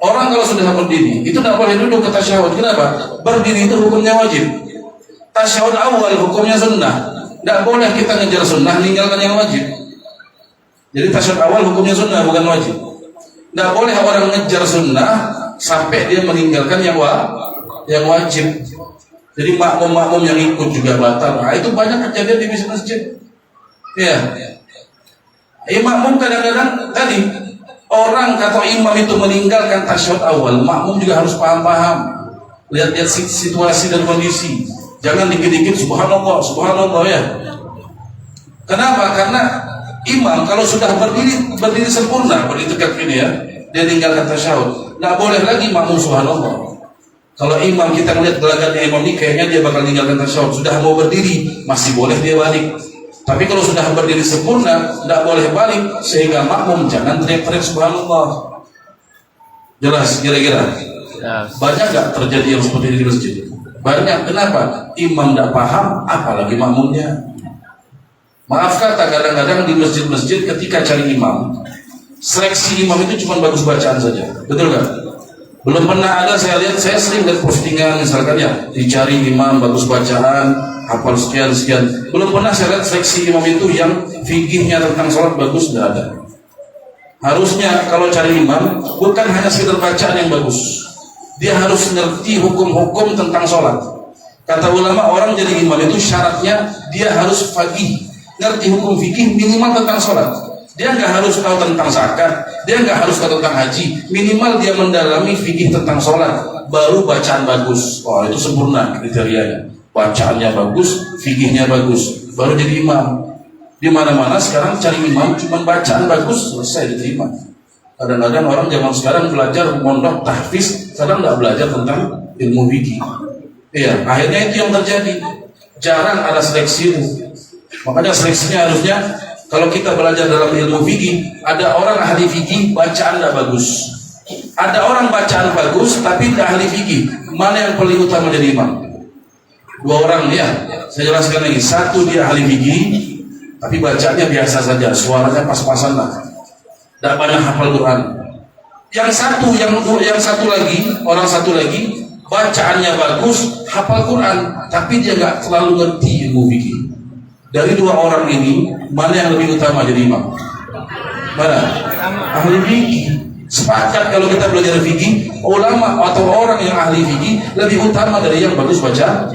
orang kalau sudah berdiri itu tidak boleh duduk ke tasyahud. Kenapa? Berdiri itu hukumnya wajib. Tasyahud awal hukumnya sunnah. Tidak boleh kita ngejar sunnah, meninggalkan yang wajib. Jadi tasyahud awal hukumnya sunnah, bukan wajib. Tidak boleh orang ngejar sunnah sampai dia meninggalkan yang wajib. Jadi makmum-makmum yang ikut juga batal. Nah, itu banyak kejadian di masjid. Ya. Makmum kadang-kadang tadi orang atau imam itu meninggalkan tasyahud awal, makmum juga harus paham-paham. Lihat-lihat situasi dan kondisi. Jangan dikit-dikit subhanallah, subhanallah ya. Kenapa? Karena imam kalau sudah berdiri sempurna, berdiri tegak ini ya, dia tinggalkan tasyahud. Nggak boleh lagi makmum subhanallah. Kalau imam kita melihat gelagatnya imam ini kayaknya dia bakal tinggalkan tasyahud, sudah mau berdiri, masih boleh dia balik. Tapi kalau sudah berdiri sempurna, tidak boleh balik, sehingga makmum jangan teriak-teriak subhanallah. Jelas kira-kira? Banyak nggak terjadi yang seperti ini di masjid? Banyak. Kenapa? Imam tidak paham, apalagi makmumnya. Maaf kata, kadang-kadang di masjid-masjid ketika cari imam, seleksi imam itu cuma bagus bacaan saja. Betul nggak? Belum pernah ada, saya lihat, saya sering lihat postingan misalkan ya, dicari imam bagus bacaan, hafal sekian. Belum pernah saya lihat seleksi imam itu yang fikihnya tentang sholat bagus, tidak ada. Harusnya kalau cari imam bukan hanya sekedar bacaan yang bagus, dia harus ngerti hukum-hukum tentang sholat. Kata ulama, orang jadi imam itu syaratnya dia harus faqih, ngerti hukum fikih minimal tentang sholat. Dia nggak harus tahu tentang zakat, dia nggak harus tahu tentang haji, minimal dia mendalami fikih tentang sholat, baru bacaan bagus. Oh, itu sempurna kriterianya. Bacaannya bagus, fikihnya bagus, baru jadi imam. Di mana-mana sekarang cari imam cuma bacaan bagus, selesai diterima. Kadang-kadang orang zaman sekarang belajar mondok tahfiz, kadang nggak belajar tentang ilmu fikih. Iya, akhirnya itu yang terjadi. Jarang ada seleksi itu. Makanya seleksinya harusnya kalau kita belajar dalam ilmu fikih, ada orang ahli fikih bacaan nggak bagus, ada orang bacaan bagus tapi tidak ahli fikih. Mana yang paling utama jadi imam? Dua orang ya, saya jelaskan lagi. Satu dia ahli fikih, tapi bacaannya biasa saja, suaranya pas-pasan lah, tidak banyak hafal Quran. Yang satu lagi, orang satu lagi bacaannya bagus, hafal Quran, tapi dia nggak terlalu ngerti ilmu fikih. Dari dua orang ini, mana yang lebih utama jadi imam? Mana? Ahli fikih. Sepakat kalau kita belajar fikih, ulama atau orang yang ahli fikih lebih utama dari yang bagus bacaan.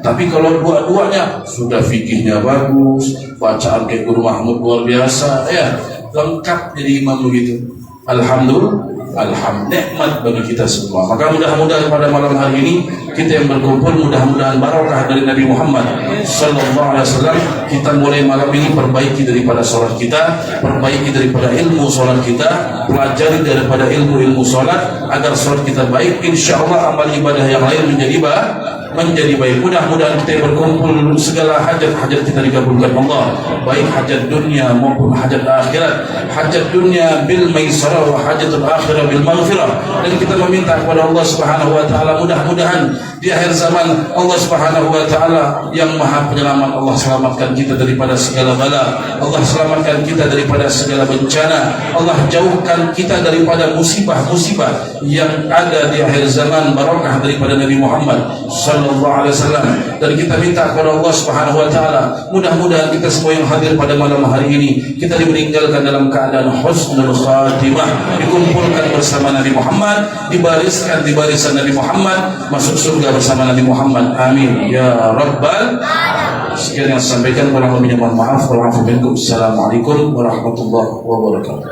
Tapi kalau dua-duanya sudah fikihnya bagus, bacaan kayak Guru Mahmud luar biasa, ya lengkap jadi imam begitu. Alhamdulillah. Nikmat bagi kita semua. Maka mudah-mudahan pada malam hari ini kita yang berkumpul, mudah-mudahan barokah dari Nabi Muhammad sallallahu alaihi wasallam. Kita mulai malam ini perbaiki daripada sholat kita, perbaiki daripada ilmu sholat kita, pelajari daripada ilmu sholat agar sholat kita baik. Insyaallah amal ibadah yang lain menjadi baik. Mudah-mudahan kita berkumpul, segala hajat-hajat kita dikabulkan Allah, baik hajat dunia maupun hajat akhirat. Hajat dunia bil maisarah wa hajatul akhirah bil maghfirah. Dan kita meminta kepada Allah Subhanahu wa taala, mudah-mudahan di akhir zaman Allah Subhanahu wa taala yang Maha Penyelamat, Allah selamatkan kita daripada segala bala, Allah selamatkan kita daripada segala bencana, Allah jauhkan kita daripada musibah-musibah yang ada di akhir zaman, barokah daripada Nabi Muhammad sallallahu alaihi wasallam. Dan kita minta kepada Allah Subhanahu wa taala, mudah-mudahan kita semua yang hadir pada malam hari ini kita dimeninggalkan dalam keadaan husnul khatimah, dikumpulkan bersama Nabi Muhammad, dibariskan di barisan Nabi Muhammad, masuk surga bersama Nabi Muhammad. Amin ya rabbal. Sekian yang saya sampaikan, kurang lebihnya mohon maaf. Assalamualaikum warahmatullahi wabarakatuh.